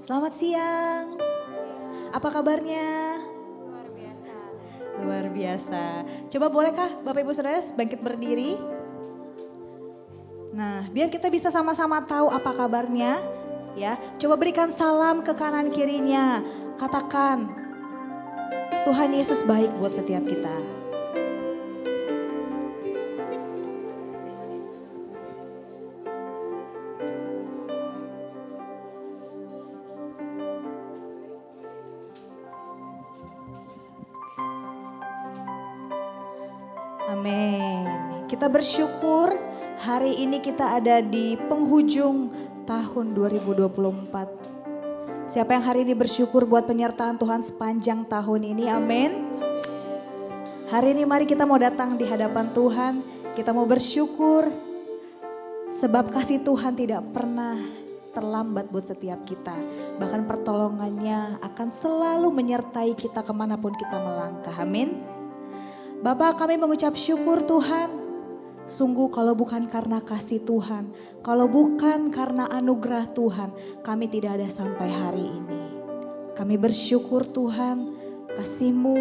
Selamat siang. Apa kabarnya? Luar biasa. Luar biasa. Coba bolehkah Bapak Ibu Saudara bangkit berdiri? Nah, biar kita bisa sama-sama tahu apa kabarnya, ya. Coba berikan salam ke kanan kirinya. Katakan, Tuhan Yesus baik buat setiap kita. Amin. Kita bersyukur hari ini kita ada di penghujung tahun 2024. Siapa yang hari ini bersyukur buat penyertaan Tuhan sepanjang tahun ini? Amin. Hari ini mari kita mau datang di hadapan Tuhan. Kita mau bersyukur sebab kasih Tuhan tidak pernah terlambat buat setiap kita. Bahkan pertolongannya akan selalu menyertai kita kemanapun kita melangkah. Amin. Bapak, kami mengucap syukur Tuhan. Sungguh kalau bukan karena kasih Tuhan, kalau bukan karena anugerah Tuhan, kami tidak ada sampai hari ini. Kami bersyukur Tuhan, kasih-Mu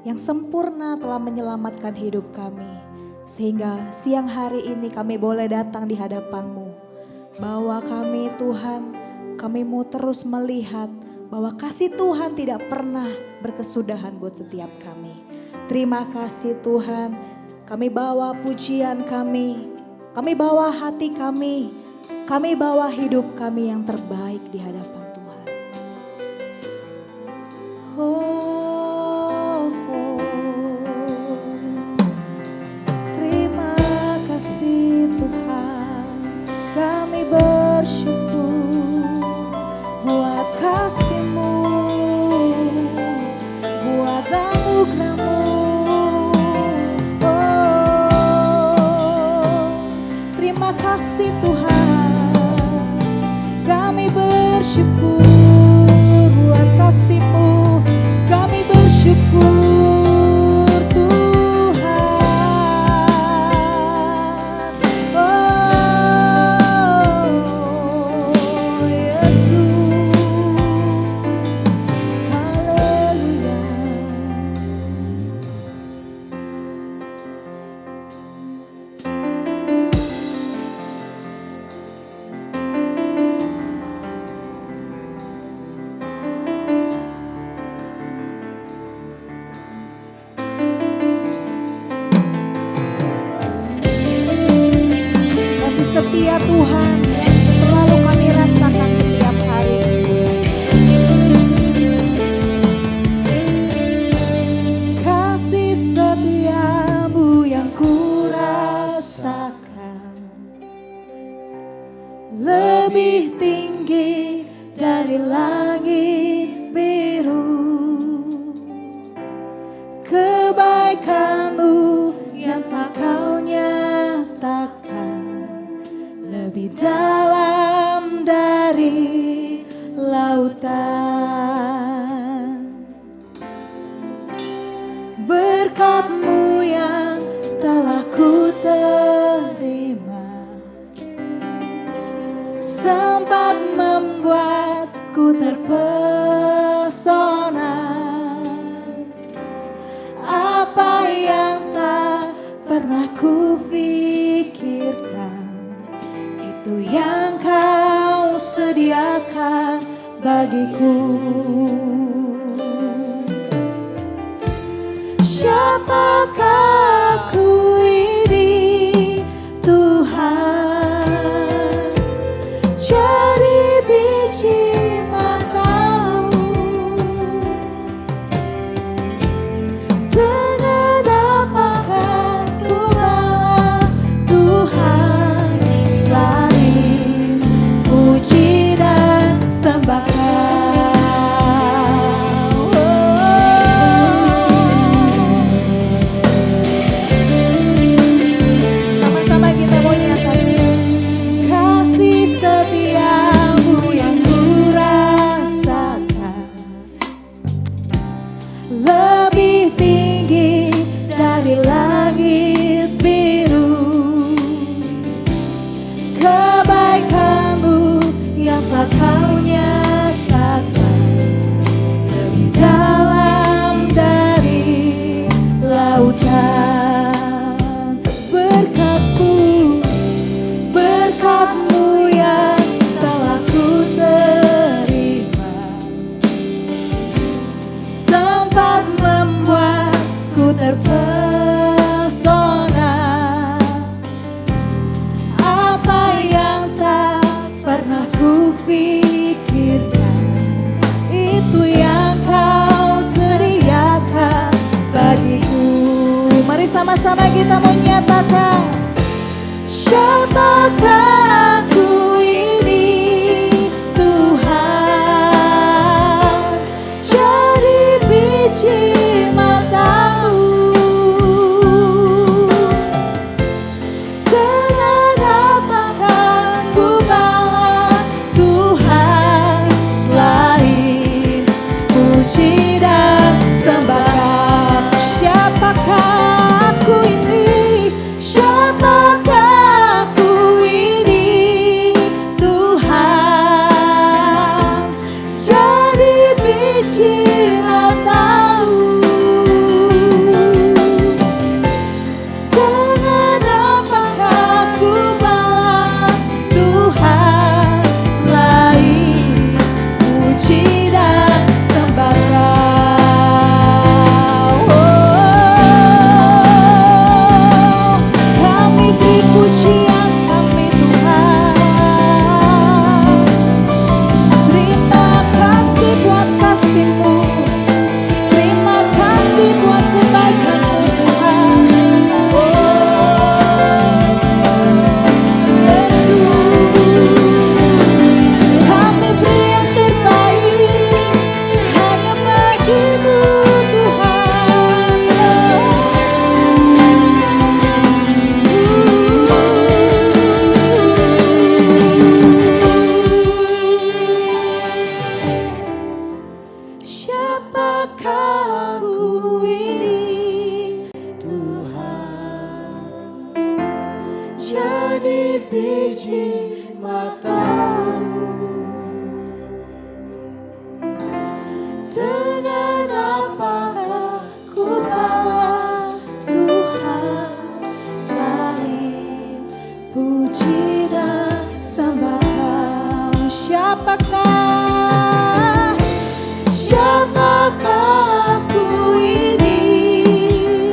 yang sempurna telah menyelamatkan hidup kami. Sehingga siang hari ini kami boleh datang di hadapan-Mu. Bahwa kami Tuhan, kami mau terus melihat bahwa kasih Tuhan tidak pernah berkesudahan buat setiap kami. Terima kasih Tuhan, kami bawa pujian kami bawa hati kami bawa hidup kami yang terbaik di hadapan Tuhan. Terima kasih Tuhan, kami bersyukur buat kasih-Mu, buat anugerah-Mu. Terima kasih Tuhan, kami bersyukur buat kasih-Mu, kami bersyukur Tuhan. Oh Yesus, haleluya. Kasih setia Tuhan selalu kami rasakan setiap hari. Kasih setiamu yang ku rasakan lebih tinggi dari langit biru. Kebaikan-Mu yang telah Kau nyatakan lebih dalam dari lautan. Berkat-Mu yang telah ku terima sempat membuatku terpesona. Apa yang tak pernah ku pikirkan, itu yang Kau sediakan bagiku. Siapakah aku ini Tuhan, jadi biji mata-Mu. Dengan apakah ku balas Tuhan selain puji dan sembah Kau. Kau nyatakan lebih dalam dari lautan. Berkat-Mu yang telah ku terima, sempat membuatku terpesona. Apa yang tak pernah ku pikirkan, itu yang Kau sediakan bagiku. Mari sama-sama kita menyatakan, siapakah aku ini Tuhan, jadi biji mata-Mu. Dengan apakah ku balas Tuhan selain puji dan sembah? Siapakah aku ini? Siapakah aku ini Tuhan, jadi biji mata-Mu. Dengan apakah ku balas Tuhan selain puji dan sembah Kau. Kami beri pujian kami Tuhan. Terima kasih buat kasih-Mu, terima kasih buat kebaikan-Mu Tuhan. Yesus, kami beri yang terbaik hanya bagi-Mu Tuhan. Siapakah aku ini Tuhan, jadi biji mata-Mu. Dengan apakah ku balas Tuhan selain puji dan sembah Kau. Siapakah aku ini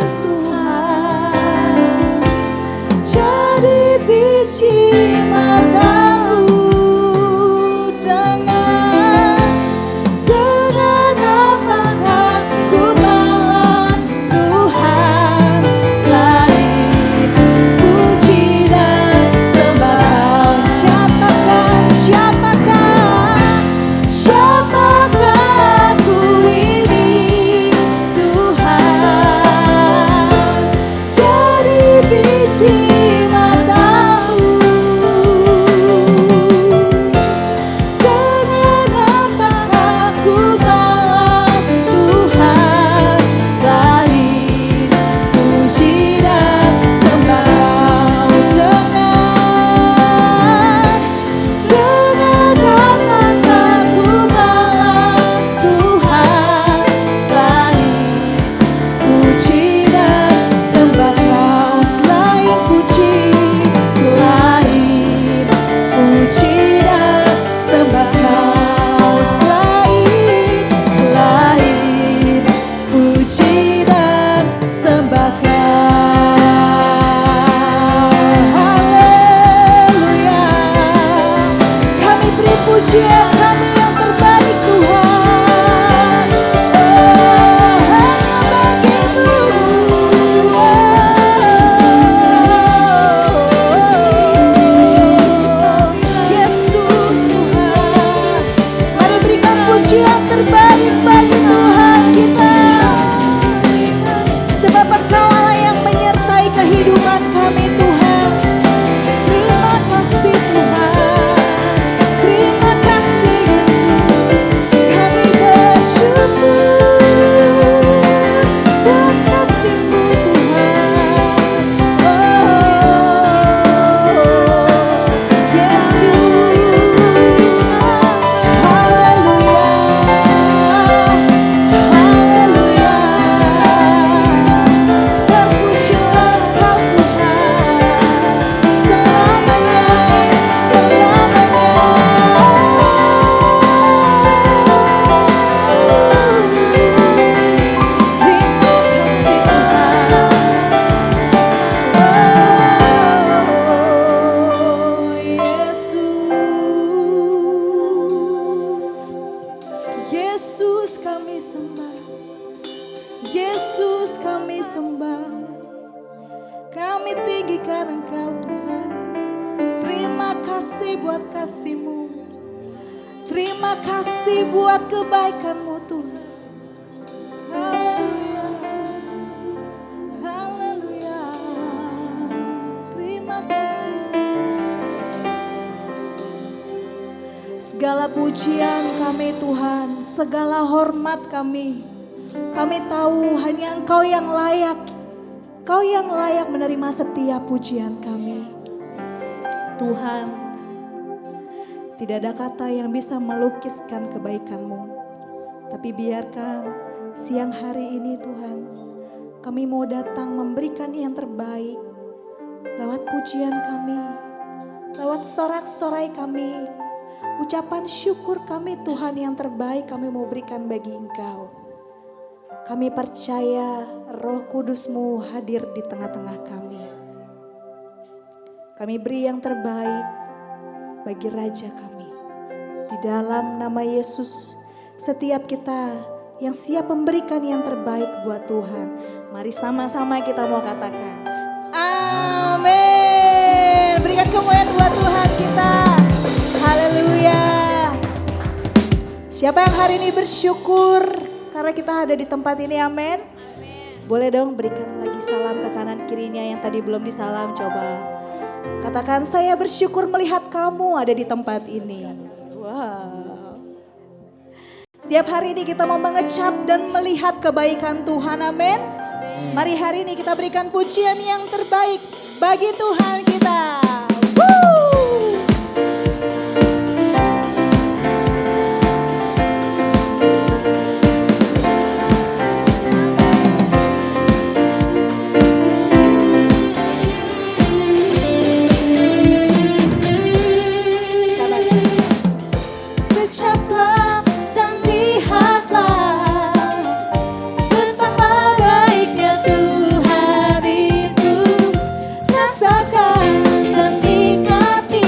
Tuhan, jadi biji mata-Mu. Dengan apakah ku balas Tuhan selain puji dan sembah. Siapakah aku ini Tuhan, jadi biji mata-Mu. Dengan apakah ku balas Tuhan selain puji dan sembah Kau. Dengan apakah ku balas Tuhan selain puji dan sembah Kau. Selain puji dan sembah Kau. Selain puji dan sembah Kau. Haleluya. Kami beri pujian kami yang terbaik Tuhan. Hanya bagi-Mu. Yesus Tuhan, mari berikan pujian terbaik bagi Tuhan kita. Sebab Engkau Allah yang menyertai kehidupan kami Tuhan. Terima kasih Tuhan, terima kasih Terima kasih buat kebaikan-Mu Tuhan. Haleluya, haleluya. Terima kasih. Segala pujian kami Tuhan, segala hormat kami tahu hanya Engkau yang layak. Kau yang layak menerima setiap pujian kami. Tuhan, tidak ada kata yang bisa melukiskan kebaikan-Mu. Tapi biarkan siang hari ini Tuhan, kami mau datang memberikan yang terbaik. Lewat pujian kami, lewat sorak-sorai kami, ucapan syukur kami Tuhan yang terbaik kami mau berikan bagi Engkau. Kami percaya Roh Kudus-Mu hadir di tengah-tengah kami. Kami beri yang terbaik bagi Raja kami. Di dalam nama Yesus, setiap kita yang siap memberikan yang terbaik buat Tuhan. Mari sama-sama kita mau katakan, amin. Berikan kemuliaan buat Tuhan kita. Haleluya. Siapa yang hari ini bersyukur karena kita ada di tempat ini, amin. Boleh dong berikan lagi salam ke kanan kirinya yang tadi belum disalam, coba. Katakan, saya bersyukur melihat kamu ada di tempat ini. Wow. Siap hari ini kita mau mengecap dan melihat kebaikan Tuhan, amin. Mari hari ini kita berikan pujian yang terbaik bagi Tuhan kita. Woo! Rasakan dan nikmati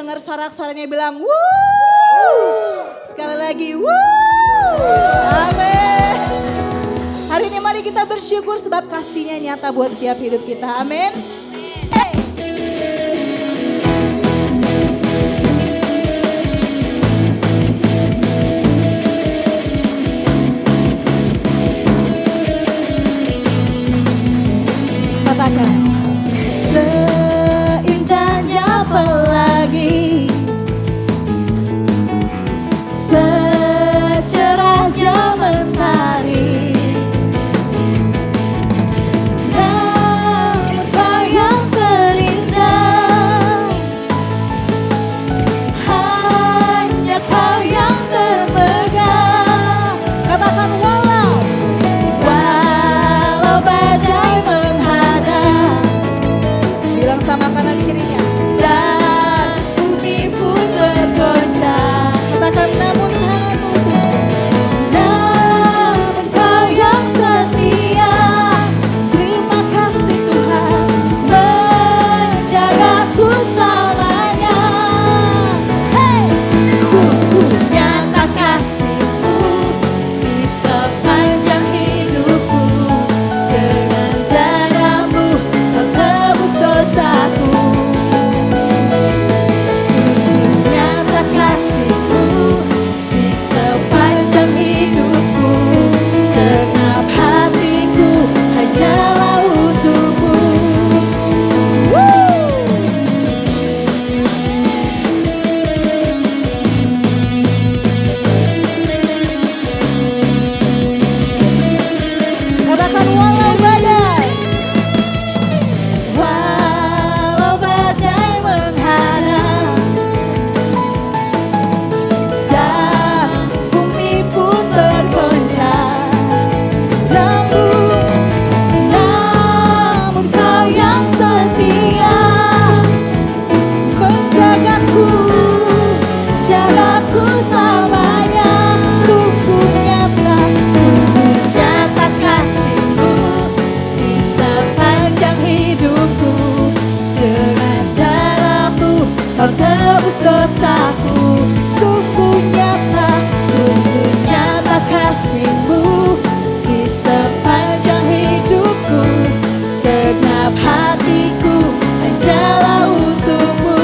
dengar sorak-sorannya bilang wuh. Sekali lagi wuh. Amin. Hari ini mari kita bersyukur sebab kasih-Nya nyata buat setiap hidup kita. Amin. Katakan, seindahnya pelangi, secerahnya mentari, namun Kau yang terindah, hanya Kau yang termegah. Katakan walau badai menghadang, bilang sama kanan kirinya, dan bumi pun bergoncang. Katakan namun tanganmu, namun Kau yang setia. Terima kasih Tuhan menjagaku selamanya. Hey, sungguh nyata kasih-Mu di sepanjang hidupku. Dengan darah-Mu Kau tebus dosaku. Sungguh nyata kasih-Mu di sepanjang hidupku. Segenap hatiku hanyalah untuk-Mu. Katakan walau badai menghadang, dan bumi pun bergoncang, namun Kau yang setia menjagaku, jagaku selamanya. Sungguh nyata kasih-Mu di sepanjang hidupku. Dengan darah-Mu Kau tebus dosaku. Sungguh nyata kasih-Mu di sepanjang hidupku. Segenap hatiku hanyalah untuk-Mu.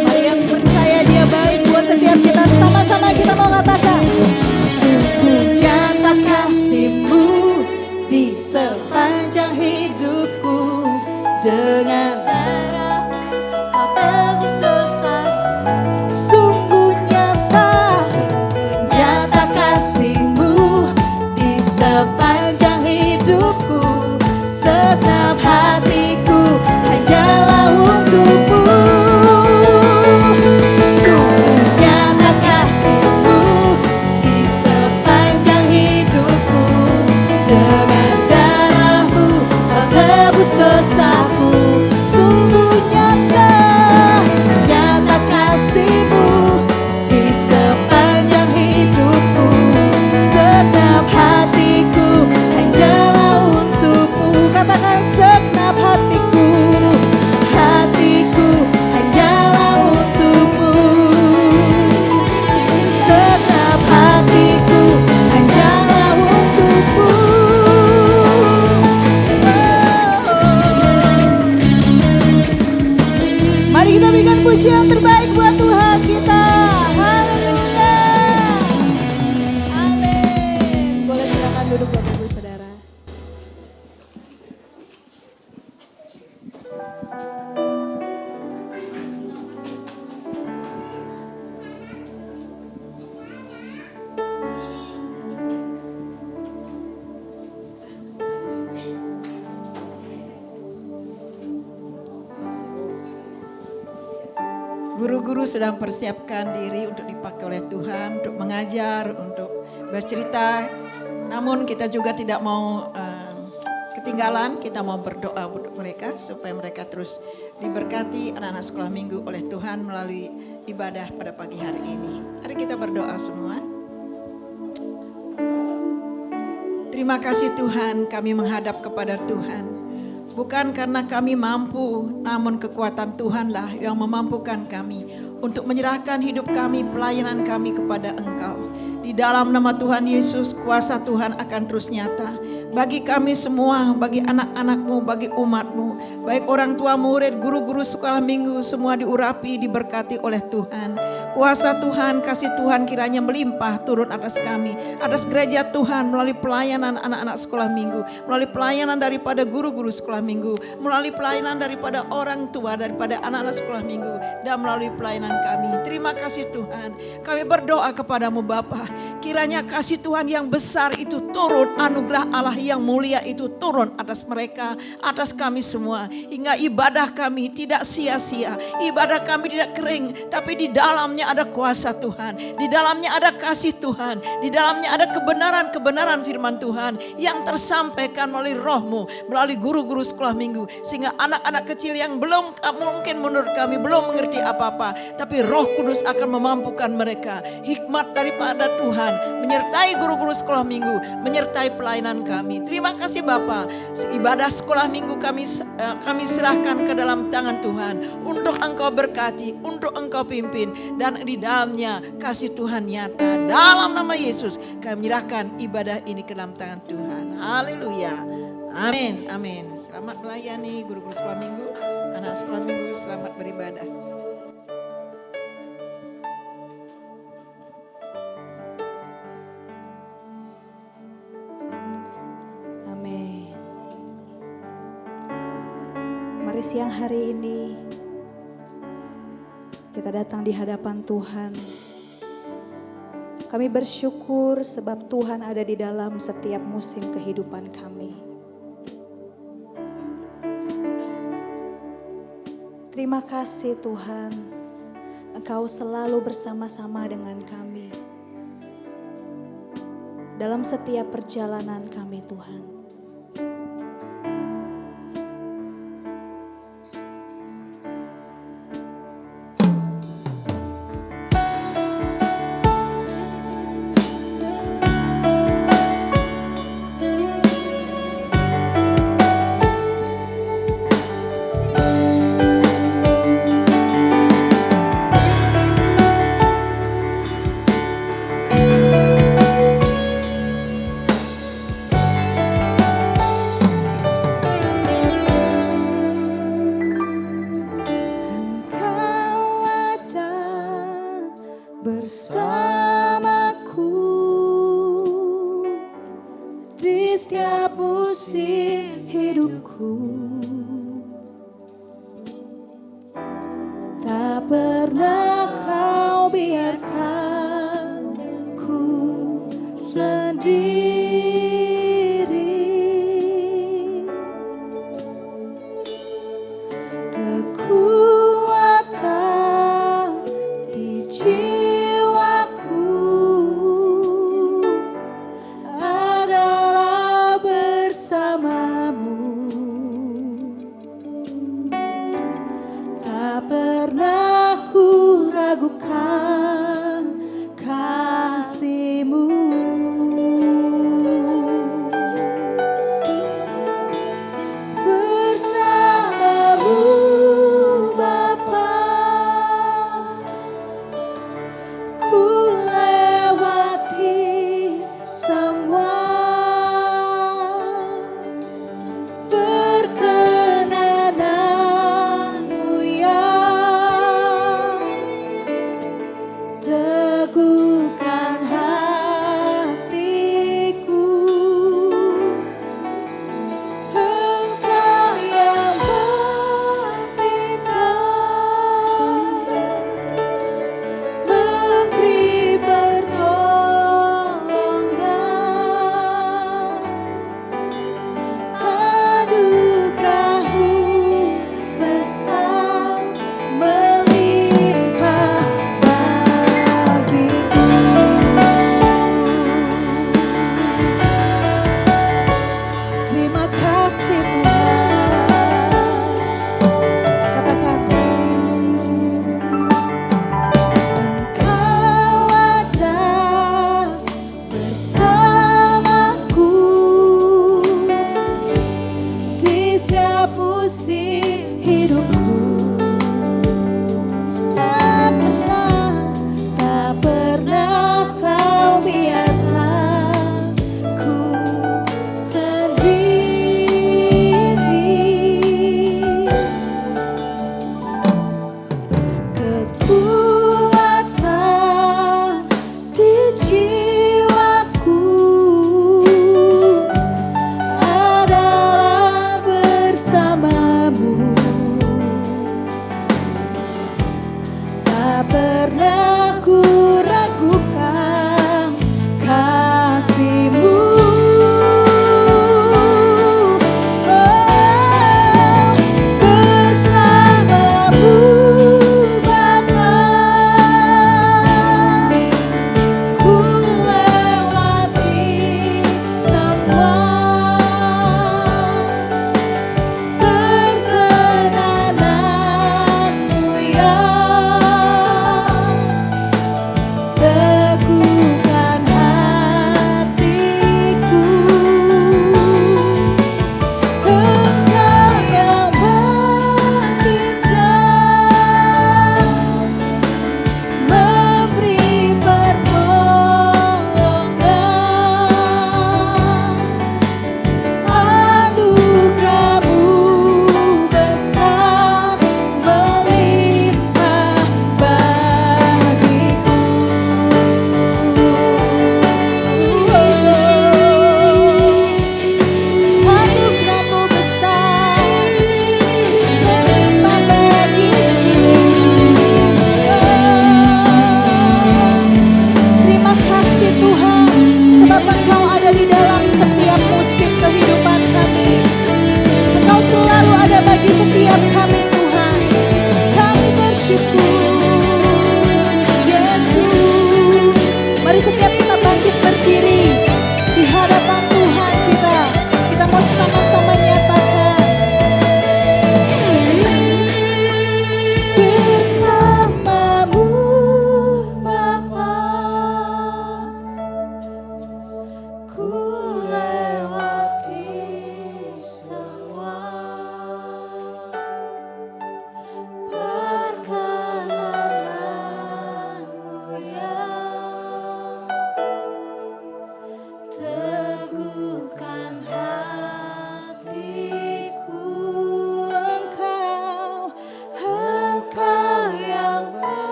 Mari yang percaya Dia baik buat setiap kita, sama-sama kita mau katakan, sungguh nyata kasih-Mu di sepanjang hidupku. Dengan darah Kau tebus dosaku. Sungguh nyata kasih-Mu di sepanjang hidupku. Segenap hatiku hanyalah untuk-Mu. Sungguh nyata kasih-Mu di sepanjang hidupku. Dengan darah-Mu Kau tebus dosaku. Sungguh nyata kasih-Mu di sepanjang hidupku. Segenap hatiku hanyalah untuk-Mu. Katakan segenap hatiku hanyalah untuk-Mu. Segenap hatiku hanyalah untuk-Mu. Mari kita berikan pujian terbaik buat Tuhan kita. Haleluya. Amin. Boleh silakan duduk Bapak Ibu Saudara. Guru-guru sedang persiapkan diri untuk dipakai oleh Tuhan, untuk mengajar, untuk bercerita Namun kita juga tidak mau ketinggalan, kita mau berdoa untuk mereka supaya mereka terus diberkati anak-anak sekolah minggu oleh Tuhan melalui ibadah pada pagi hari ini. Mari kita berdoa semua. Terima kasih Tuhan, kami menghadap kepada Tuhan. Bukan karena kami mampu, namun kekuatan Tuhanlah yang memampukan kami untuk menyerahkan hidup kami, pelayanan kami kepada Engkau. Di dalam nama Tuhan Yesus, kuasa Tuhan akan terus nyata bagi kami semua, bagi anak-anak-Mu, bagi umat-Mu, baik orang tua, murid, guru-guru sekolah minggu, semua diurapi, diberkati oleh Tuhan. Kuasa Tuhan, kasih Tuhan kiranya melimpah turun atas kami, atas gereja Tuhan melalui pelayanan anak-anak sekolah minggu, melalui pelayanan daripada guru-guru sekolah minggu, melalui pelayanan daripada orang tua, daripada anak-anak sekolah minggu, dan melalui pelayanan kami. Terima kasih Tuhan. Kami berdoa kepadamu Bapa, kiranya kasih Tuhan yang besar itu turun, anugerah Allah yang mulia itu turun atas mereka, atas kami semua, hingga ibadah kami tidak sia-sia, ibadah kami tidak kering, tapi di dalamnya ada kuasa Tuhan, di dalamnya ada kasih Tuhan, di dalamnya ada kebenaran-kebenaran firman Tuhan yang tersampaikan melalui roh-Mu, melalui guru-guru sekolah minggu, sehingga anak-anak kecil yang belum mungkin menurut kami belum mengerti apa-apa, tapi Roh Kudus akan memampukan mereka. Hikmat daripada Tuhan menyertai guru-guru sekolah minggu, menyertai pelayanan kami. Terima kasih Bapa. Ibadah sekolah minggu kami serahkan ke dalam tangan Tuhan, untuk Engkau berkati, untuk Engkau pimpin, dan di dalamnya kasih Tuhan nyata. Dalam nama Yesus kami menyerahkan ibadah ini ke dalam tangan Tuhan. Haleluya. Amin. Amin. Selamat melayani guru-guru sekolah minggu, anak sekolah minggu, selamat beribadah. Mari siang hari ini kita datang di hadapan Tuhan. Kami bersyukur sebab Tuhan ada di dalam setiap musim kehidupan kami. Terima kasih Tuhan, Engkau selalu bersama-sama dengan kami dalam setiap perjalanan kami Tuhan. Pernah ku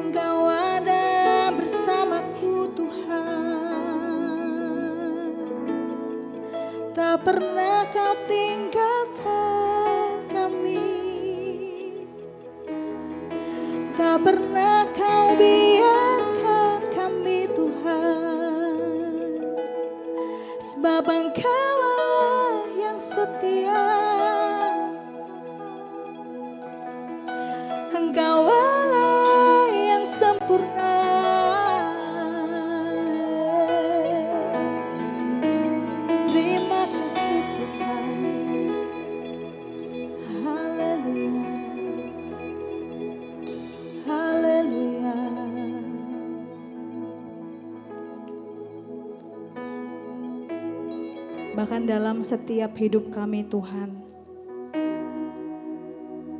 Engkau ada bersamaku Tuhan. Tak pernah Kau tinggalkan kami. Tak pernah Kau biarkan kami Tuhan. Sebab Engkau Allah yang setia. Engkau Allah yang sempurna. Terima kasih Tuhan. Haleluya. Haleluya. Bahkan dalam setiap hidup kami Tuhan,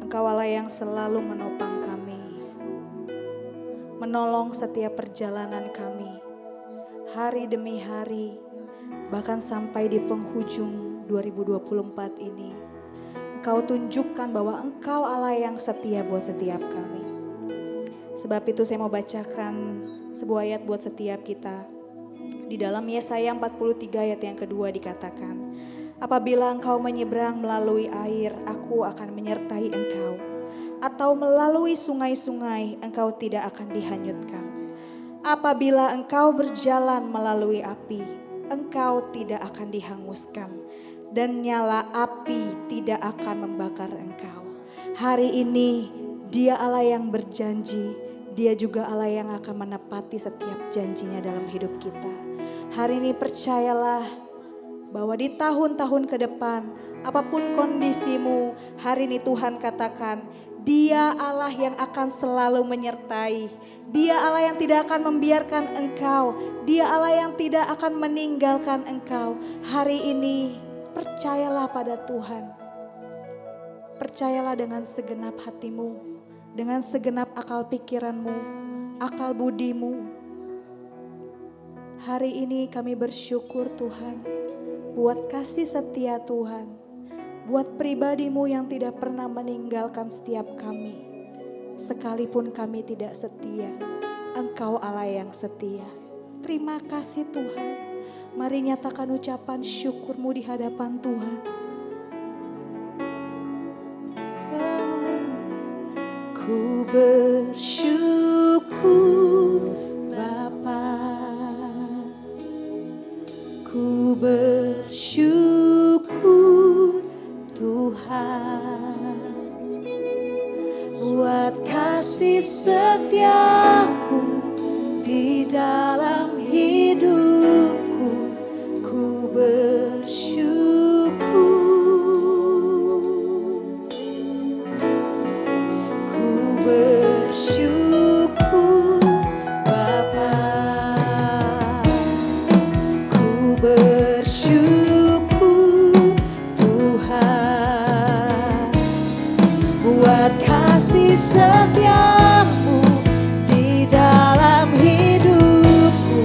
Engkau Allah yang selalu menopang kami, menolong setiap perjalanan kami, hari demi hari, bahkan sampai di penghujung 2024 ini. Engkau tunjukkan bahwa Engkau Allah yang setia buat setiap kami. Sebab itu saya mau bacakan sebuah ayat buat setiap kita. Di dalam Yesaya 43 ayat yang kedua dikatakan, apabila engkau menyeberang melalui air, aku akan menyertai engkau. Atau melalui sungai-sungai, engkau tidak akan dihanyutkan. Apabila engkau berjalan melalui api, engkau tidak akan dihanguskan. Dan nyala api tidak akan membakar engkau. Hari ini Dia Allah yang berjanji, Dia juga Allah yang akan menepati setiap janjinya dalam hidup kita. Hari ini percayalah bahwa di tahun-tahun ke depan, apapun kondisimu, hari ini Tuhan katakan, Dia Allah yang akan selalu menyertai. Dia Allah yang tidak akan membiarkan engkau. Dia Allah yang tidak akan meninggalkan engkau. Hari ini percayalah pada Tuhan. Percayalah dengan segenap hatimu, dengan segenap akal pikiranmu, akal budimu. Hari ini kami bersyukur Tuhan, buat kasih setia Tuhan, buat pribadimu yang tidak pernah meninggalkan setiap kami. Sekalipun kami tidak setia, Engkau Allah yang setia. Terima kasih Tuhan. Mari nyatakan ucapan syukurmu di hadapan Tuhan. Ku bersyukur Bapa, ku bersyukur Tuhan, buat kasih setiamu di dalam hidupku. Ku bersyukur, ku bersyukur Bapa, ku bersyukur Tuhan, buat kasih setiamu di dalam hidupku.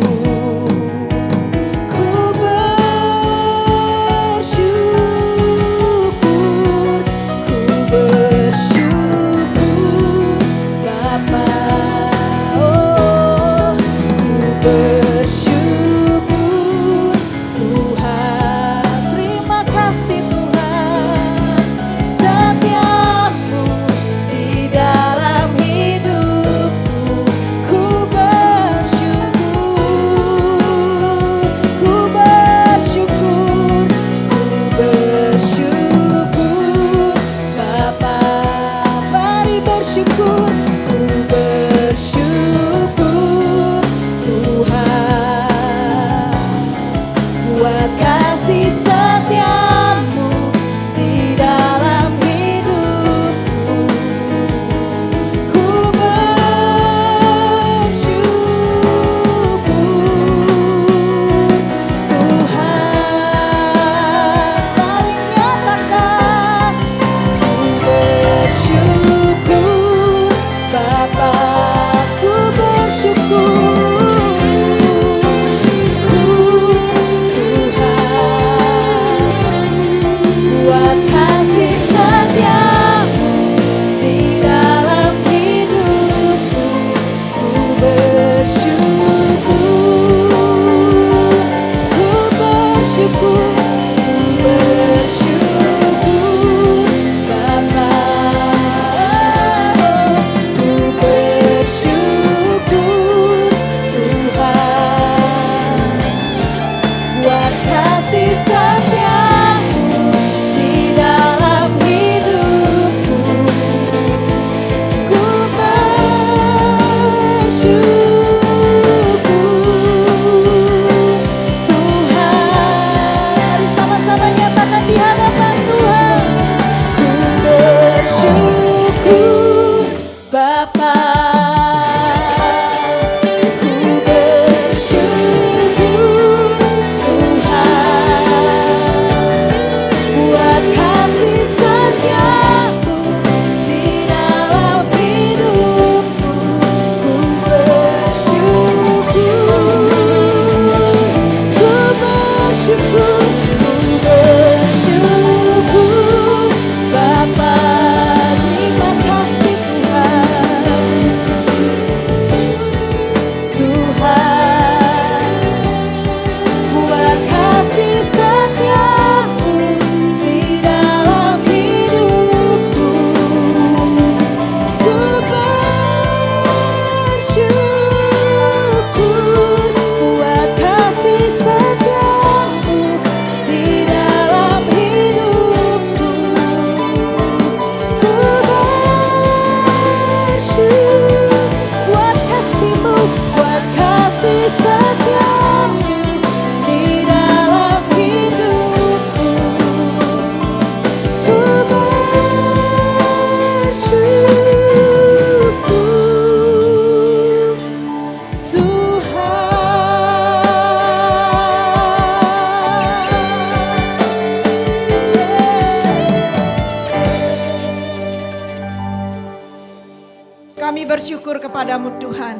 Kami bersyukur kepadamu Tuhan.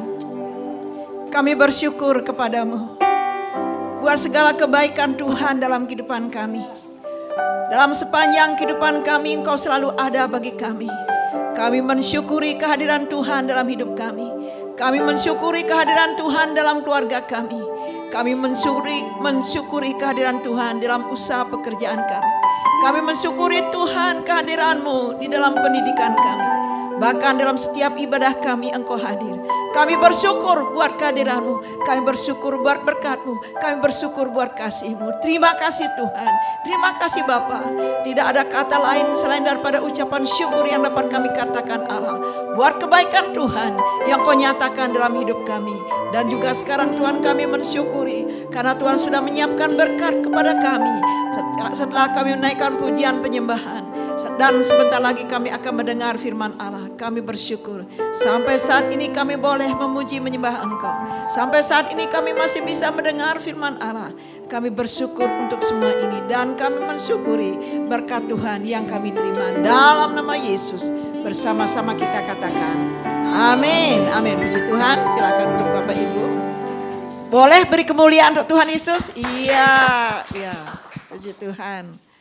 Kami bersyukur kepadamu buat segala kebaikan Tuhan dalam kehidupan kami. Dalam sepanjang kehidupan kami, Engkau selalu ada bagi kami. Kami mensyukuri kehadiran Tuhan dalam hidup kami. Kami mensyukuri kehadiran Tuhan dalam keluarga kami. Kami mensyukuri kehadiran Tuhan dalam usaha pekerjaan kami. Kami mensyukuri Tuhan kehadiran-Mu di dalam pendidikan kami. Bahkan dalam setiap ibadah kami Engkau hadir. Kami bersyukur buat kehadiran-Mu. Kami bersyukur buat berkat-Mu. Kami bersyukur buat kasih-Mu. Terima kasih Tuhan. Terima kasih Bapa. Tidak ada kata lain selain daripada ucapan syukur yang dapat kami katakan Allah. Buat kebaikan Tuhan yang Kau nyatakan dalam hidup kami. Dan juga sekarang Tuhan kami mensyukuri. Karena Tuhan sudah menyiapkan berkat kepada kami. Setelah kami menaikkan pujian penyembahan. Dan sebentar lagi kami akan mendengar firman Allah. Kami bersyukur. Sampai saat ini kami boleh memuji menyembah Engkau. Sampai saat ini kami masih bisa mendengar firman Allah. Kami bersyukur untuk semua ini. Dan kami mensyukuri berkat Tuhan yang kami terima. Dalam nama Yesus. Bersama-sama kita katakan. Amin. Amin. Puji Tuhan. Silakan untuk Bapak Ibu. Boleh beri kemuliaan untuk Tuhan Yesus? Iya. Ya. Puji Tuhan.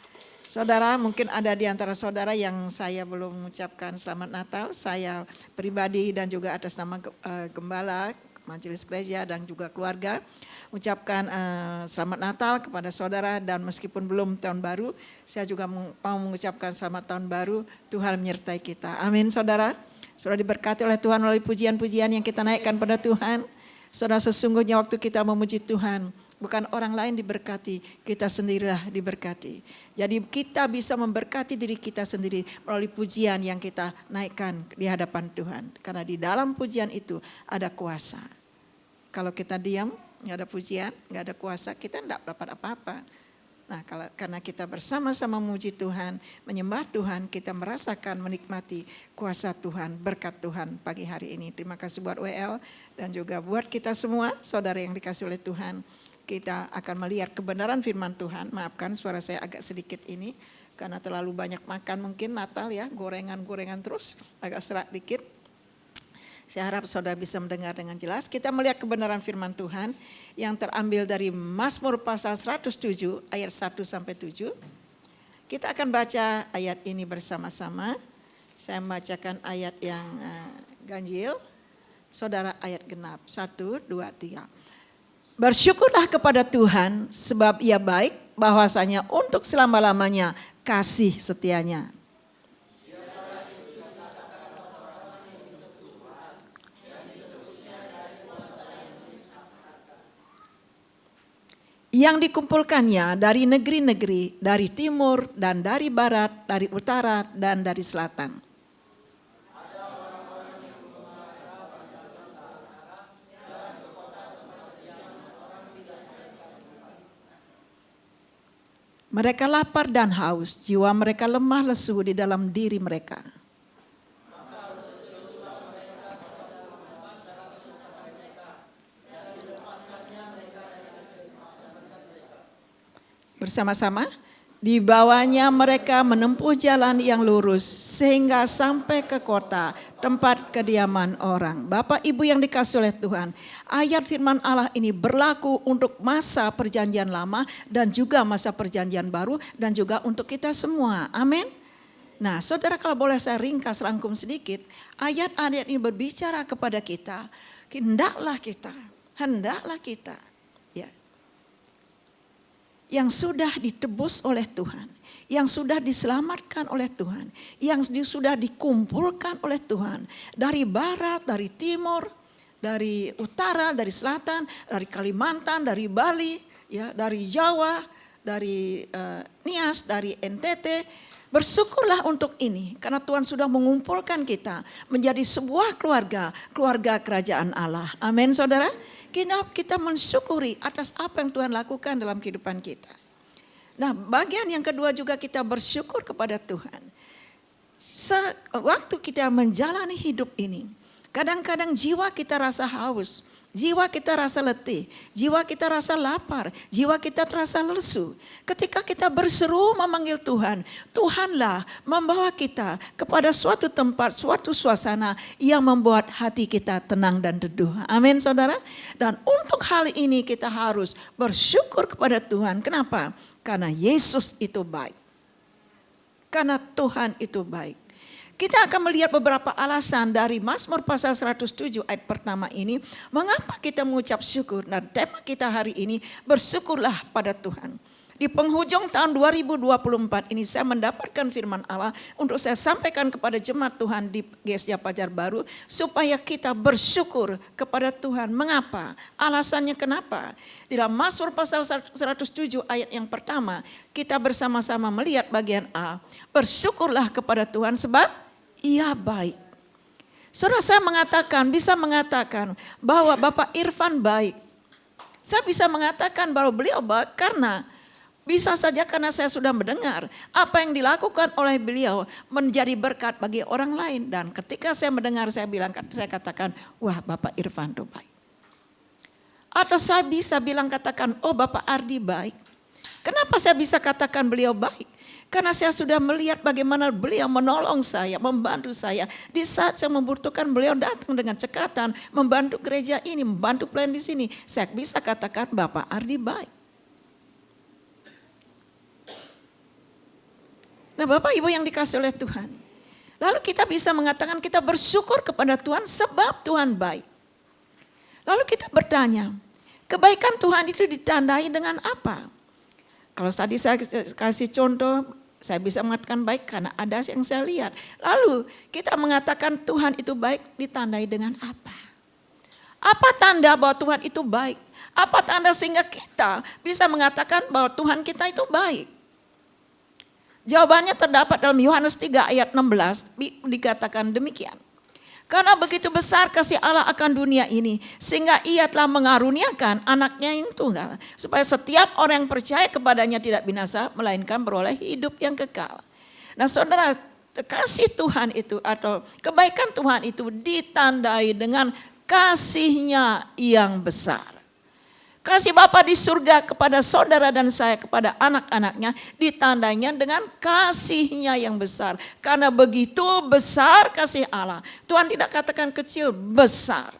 Saudara, mungkin ada di antara saudara yang saya belum mengucapkan selamat Natal. Saya pribadi dan juga atas nama Gembala, Majelis Gereja dan juga keluarga ucapkan selamat Natal kepada saudara, dan meskipun belum tahun baru, saya juga mau mengucapkan selamat tahun baru. Tuhan menyertai kita. Amin saudara. Saudara diberkati oleh Tuhan melalui pujian-pujian yang kita naikkan pada Tuhan. Saudara, sesungguhnya waktu kita memuji Tuhan, bukan orang lain diberkati, kita sendirilah diberkati. Jadi kita bisa memberkati diri kita sendiri melalui pujian yang kita naikkan di hadapan Tuhan. Karena di dalam pujian itu ada kuasa. Kalau kita diam, nggak ada pujian, nggak ada kuasa, kita tidak dapat apa-apa. Nah, karena kita bersama-sama memuji Tuhan, menyembah Tuhan, kita merasakan menikmati kuasa Tuhan, berkat Tuhan pagi hari ini. Terima kasih buat WL dan juga buat kita semua, saudara yang dikasih oleh Tuhan. Kita akan melihat kebenaran firman Tuhan. Maafkan suara saya agak sedikit ini karena terlalu banyak makan mungkin Natal ya, gorengan-gorengan terus, agak serak dikit. Saya harap saudara bisa mendengar dengan jelas. Kita melihat kebenaran firman Tuhan yang terambil dari Mazmur pasal 107 ayat 1 sampai 7. Kita akan baca ayat ini bersama-sama. Saya membacakan ayat yang ganjil. Saudara ayat genap. 1, 2, 3. Bersyukurlah kepada Tuhan sebab Ia baik, bahwasanya untuk selama-lamanya kasih setianya. Yang dikumpulkannya dari negeri-negeri, dari timur dan dari barat, dari utara dan dari selatan. Mereka lapar dan haus, jiwa mereka lemah lesu di dalam diri mereka. Bersama-sama, dibawanya mereka menempuh jalan yang lurus sehingga sampai ke kota, tempat kediaman orang. Bapak Ibu yang dikasihi oleh Tuhan, ayat firman Allah ini berlaku untuk masa perjanjian lama dan juga masa perjanjian baru dan juga untuk kita semua. Amin. Nah, saudara, kalau boleh saya ringkas rangkum sedikit, ayat-ayat ini berbicara kepada kita, hendaklah kita ya, yang sudah ditebus oleh Tuhan, yang sudah diselamatkan oleh Tuhan, yang sudah dikumpulkan oleh Tuhan dari barat, dari timur, dari utara, dari selatan, dari Kalimantan, dari Bali, ya, dari Jawa, dari Nias, dari NTT. Bersyukurlah untuk ini karena Tuhan sudah mengumpulkan kita menjadi sebuah keluarga kerajaan Allah. Amin saudara. Kita mensyukuri atas apa yang Tuhan lakukan dalam kehidupan kita. Nah, bagian yang kedua juga kita bersyukur kepada Tuhan. Waktu kita menjalani hidup ini, kadang-kadang jiwa kita rasa haus, Jiwa kita rasa letih, jiwa kita rasa lapar, jiwa kita terasa lesu. Ketika kita berseru memanggil Tuhan, Tuhanlah membawa kita kepada suatu tempat, suatu suasana yang membuat hati kita tenang dan teduh. Amin saudara. Dan untuk hal ini kita harus bersyukur kepada Tuhan. Kenapa? Karena Yesus itu baik. Karena Tuhan itu baik. Kita akan melihat beberapa alasan dari Mazmur pasal 107 ayat pertama ini. Mengapa kita mengucap syukur? Nah, tema kita hari ini, bersyukurlah pada Tuhan. Di penghujung tahun 2024 ini saya mendapatkan firman Allah untuk saya sampaikan kepada jemaat Tuhan di GSJ Pajar Baru. Supaya kita bersyukur kepada Tuhan. Mengapa? Alasannya kenapa? Di dalam Mazmur pasal 107 ayat yang pertama. Kita bersama-sama melihat bagian A. Bersyukurlah kepada Tuhan sebab Ia baik. Saudara, saya bisa mengatakan bahwa Bapak Irfan baik. Saya bisa mengatakan bahwa beliau baik karena bisa saja karena saya sudah mendengar apa yang dilakukan oleh beliau menjadi berkat bagi orang lain. Dan ketika saya mendengar, saya katakan, wah Bapak Irfan itu baik. Atau saya bisa katakan, oh Bapak Ardi baik. Kenapa saya bisa katakan beliau baik? Karena saya sudah melihat bagaimana beliau menolong saya, membantu saya. Di saat saya membutuhkan, beliau datang dengan cekatan, membantu gereja ini, membantu pelayan di sini. Saya bisa katakan Bapak Ardi baik. Nah Bapak Ibu yang dikasih oleh Tuhan. Lalu kita bisa mengatakan kita bersyukur kepada Tuhan sebab Tuhan baik. Lalu kita bertanya, kebaikan Tuhan itu ditandai dengan apa? Kalau tadi saya kasih contoh, saya bisa mengatakan baik karena ada yang saya lihat. Lalu kita mengatakan Tuhan itu baik ditandai dengan apa? Apa tanda bahwa Tuhan itu baik? Apa tanda sehingga kita bisa mengatakan bahwa Tuhan kita itu baik? Jawabannya terdapat dalam Yohanes 3 ayat 16 dikatakan demikian. Karena begitu besar kasih Allah akan dunia ini, sehingga Ia telah mengaruniakan anaknya yang tunggal, supaya setiap orang yang percaya kepadanya tidak binasa, melainkan beroleh hidup yang kekal. Nah saudara, kasih Tuhan itu atau kebaikan Tuhan itu ditandai dengan kasih-Nya yang besar. Kasih Bapa di surga kepada saudara dan saya, kepada anak-anaknya, ditandainya dengan kasih-Nya yang besar. Karena begitu besar kasih Allah. Tuhan tidak katakan kecil, besar.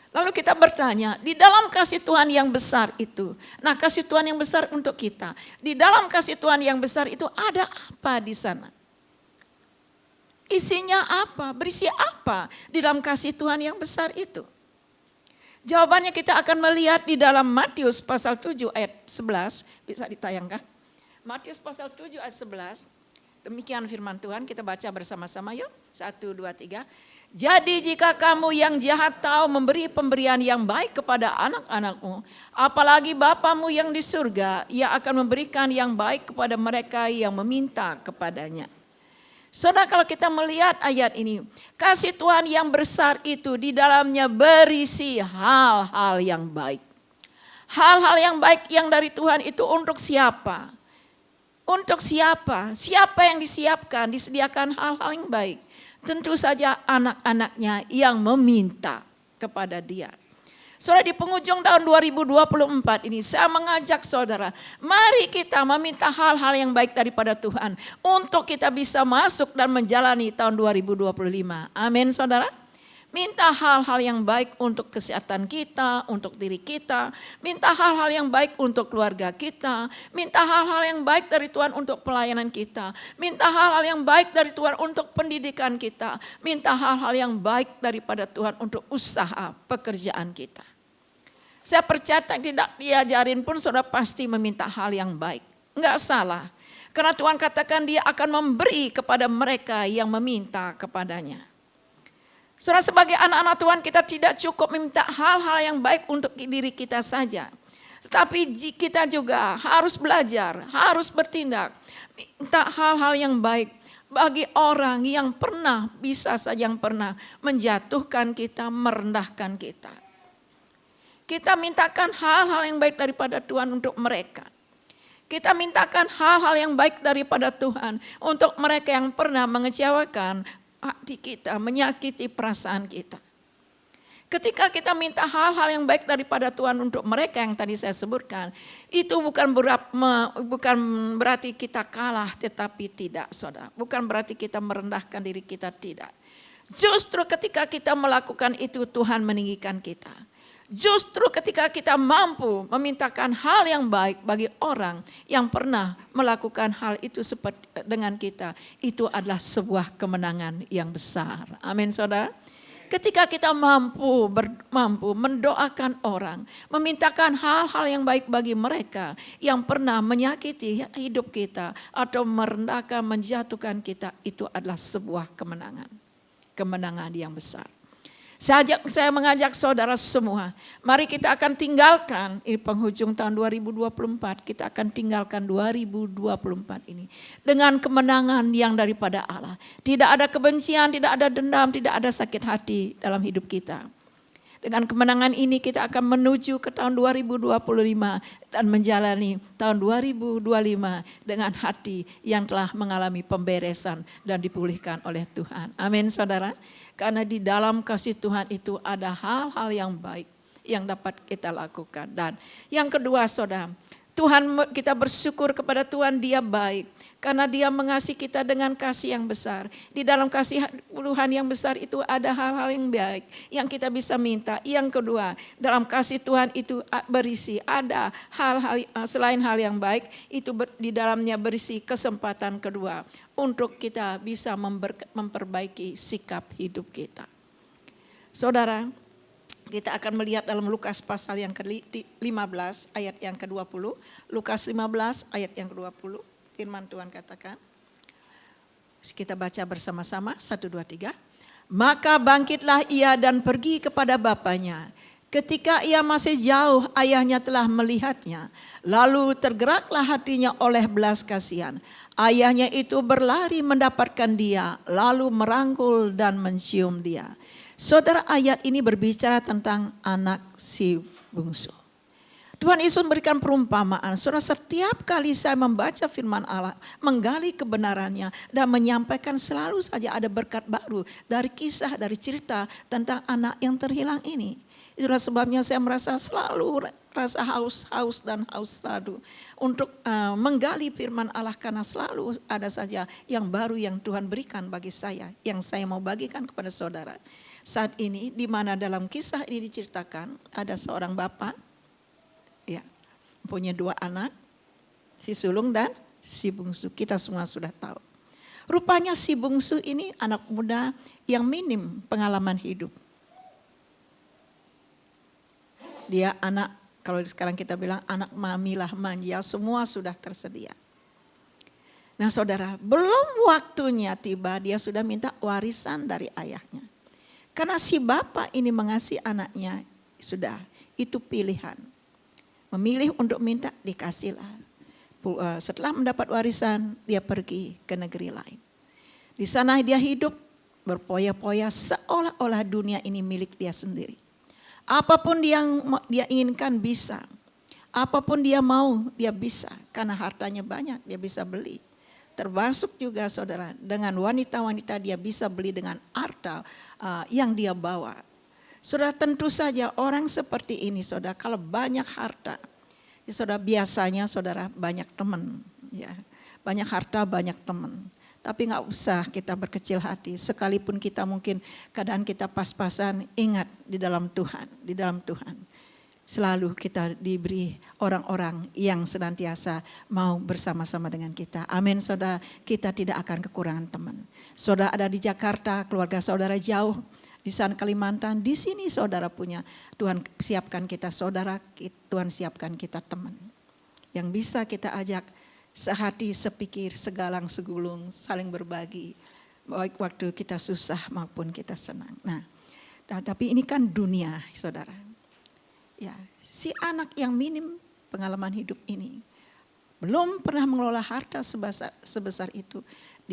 Lalu kita bertanya, di dalam kasih Tuhan yang besar itu. Nah kasih Tuhan yang besar untuk kita. Di dalam kasih Tuhan yang besar itu ada apa di sana? Isinya apa? Berisi apa di dalam kasih Tuhan yang besar itu? Jawabannya kita akan melihat di dalam Matius pasal 7 ayat 11. Bisa ditayangkan. Matius pasal 7 ayat 11. Demikian firman Tuhan, kita baca bersama-sama yuk. 1, 2, 3. Jadi jika kamu yang jahat tahu memberi pemberian yang baik kepada anak-anakmu, apalagi Bapamu yang di surga, Ia akan memberikan yang baik kepada mereka yang meminta kepadanya. Saudara, kalau kita melihat ayat ini, kasih Tuhan yang besar itu di dalamnya berisi hal-hal yang baik. Hal-hal yang baik yang dari Tuhan itu untuk siapa? Untuk siapa? Siapa yang disiapkan, disediakan hal-hal yang baik? Tentu saja anak-anaknya yang meminta kepada Dia. Saudara, di penghujung tahun 2024 ini saya mengajak saudara, mari kita meminta hal-hal yang baik daripada Tuhan untuk kita bisa masuk dan menjalani tahun 2025. Amin saudara. Minta hal-hal yang baik untuk kesehatan kita, untuk diri kita. Minta hal-hal yang baik untuk keluarga kita. Minta hal-hal yang baik dari Tuhan untuk pelayanan kita. Minta hal-hal yang baik dari Tuhan untuk pendidikan kita. Minta hal-hal yang baik daripada Tuhan untuk usaha pekerjaan kita. Saya percaya tidak diajarin pun saudara pasti meminta hal yang baik. Enggak salah. Karena Tuhan katakan Dia akan memberi kepada mereka yang meminta kepadanya. Saudara, sebagai anak-anak Tuhan kita tidak cukup meminta hal-hal yang baik untuk diri kita saja. Tetapi kita juga harus belajar, harus bertindak. Minta hal-hal yang baik bagi orang yang bisa saja menjatuhkan kita, merendahkan kita. Kita mintakan hal-hal yang baik daripada Tuhan untuk mereka. Kita mintakan hal-hal yang baik daripada Tuhan untuk mereka yang pernah mengecewakan hati kita, menyakiti perasaan kita. Ketika kita minta hal-hal yang baik daripada Tuhan untuk mereka yang tadi saya sebutkan, itu bukan berarti kita kalah, tetapi tidak, saudara. Bukan berarti kita merendahkan diri kita, tidak. Justru ketika kita melakukan itu, Tuhan meninggikan kita. Justru ketika kita mampu memintakan hal yang baik bagi orang yang pernah melakukan hal itu seperti dengan kita, itu adalah sebuah kemenangan yang besar. Amin, saudara. Ketika kita mampu mendoakan orang, memintakan hal-hal yang baik bagi mereka yang pernah menyakiti hidup kita atau merendahkan, menjatuhkan kita, itu adalah sebuah kemenangan. Kemenangan yang besar. Saya mengajak saudara semua, mari kita akan tinggalkan ini penghujung tahun 2024, kita akan tinggalkan 2024 ini dengan kemenangan yang daripada Allah. Tidak ada kebencian, tidak ada dendam, tidak ada sakit hati dalam hidup kita. Dengan kemenangan ini kita akan menuju ke tahun 2025 dan menjalani tahun 2025 dengan hati yang telah mengalami pemberesan dan dipulihkan oleh Tuhan. Amin, saudara. Karena di dalam kasih Tuhan itu ada hal-hal yang baik yang dapat kita lakukan. Dan yang kedua, saudara, kita bersyukur kepada Tuhan, Dia baik. Karena Dia mengasihi kita dengan kasih yang besar. Di dalam kasih Tuhan yang besar itu ada hal-hal yang baik yang kita bisa minta. Yang kedua, dalam kasih Tuhan itu berisi, ada hal-hal selain hal yang baik, itu di dalamnya berisi kesempatan kedua untuk kita bisa memperbaiki sikap hidup kita. Saudara, kita akan melihat dalam Lukas pasal yang ke-15 ayat yang ke-20. Lukas 15 ayat yang ke-20. Firman Tuhan katakan. Kita baca bersama-sama. 1, 2, 3. Maka bangkitlah ia dan pergi kepada bapaknya. Ketika ia masih jauh, ayahnya telah melihatnya. Lalu tergeraklah hatinya oleh belas kasihan. Ayahnya itu berlari mendapatkan dia. Lalu merangkul dan mencium dia. Saudara, ayat ini berbicara tentang anak si bungsu. Tuhan Yesus memberikan perumpamaan. Saudara, setiap kali saya membaca firman Allah, menggali kebenarannya dan menyampaikan, selalu saja ada berkat baru dari kisah, dari cerita tentang anak yang terhilang ini. Itulah sebabnya saya merasa selalu rasa haus selalu untuk menggali firman Allah, karena selalu ada saja yang baru yang Tuhan berikan bagi saya, yang saya mau bagikan kepada saudara. Saat ini di mana dalam kisah ini diceritakan ada seorang bapak ya, punya 2 anak, si sulung dan si bungsu. Kita semua sudah tahu. Rupanya si bungsu ini anak muda yang minim pengalaman hidup. Dia anak, kalau sekarang kita bilang anak mamilah manja, semua sudah tersedia. Nah saudara, belum waktunya tiba dia sudah minta warisan dari ayahnya. Karena si bapak ini mengasihi anaknya, sudah itu pilihan. Memilih untuk minta, dikasihlah. Setelah mendapat warisan, dia pergi ke negeri lain. Di sana dia hidup berpoya-poya seolah-olah dunia ini milik dia sendiri. Apapun yang dia inginkan bisa. Apapun dia mau dia bisa. Karena hartanya banyak, dia bisa beli. Termasuk juga saudara, dengan wanita-wanita dia bisa beli dengan harta yang dia bawa. Saudara, tentu saja orang seperti ini saudara, kalau banyak harta, ya saudara, biasanya saudara banyak teman. Ya, banyak harta, banyak teman. Tapi gak usah kita berkecil hati, sekalipun kita mungkin keadaan kita pas-pasan, ingat di dalam Tuhan, di dalam Tuhan. Selalu kita diberi orang-orang yang senantiasa mau bersama-sama dengan kita. Amin, saudara, kita tidak akan kekurangan teman. Saudara ada di Jakarta, keluarga saudara jauh, di sana Kalimantan, di sini saudara punya, Tuhan siapkan kita saudara, Tuhan siapkan kita teman. Yang bisa kita ajak sehati, sepikir, segalang, segulung, saling berbagi. Baik waktu kita susah maupun kita senang. Nah, tapi ini kan dunia saudara. Ya, si anak yang minim pengalaman hidup ini belum pernah mengelola harta sebesar itu.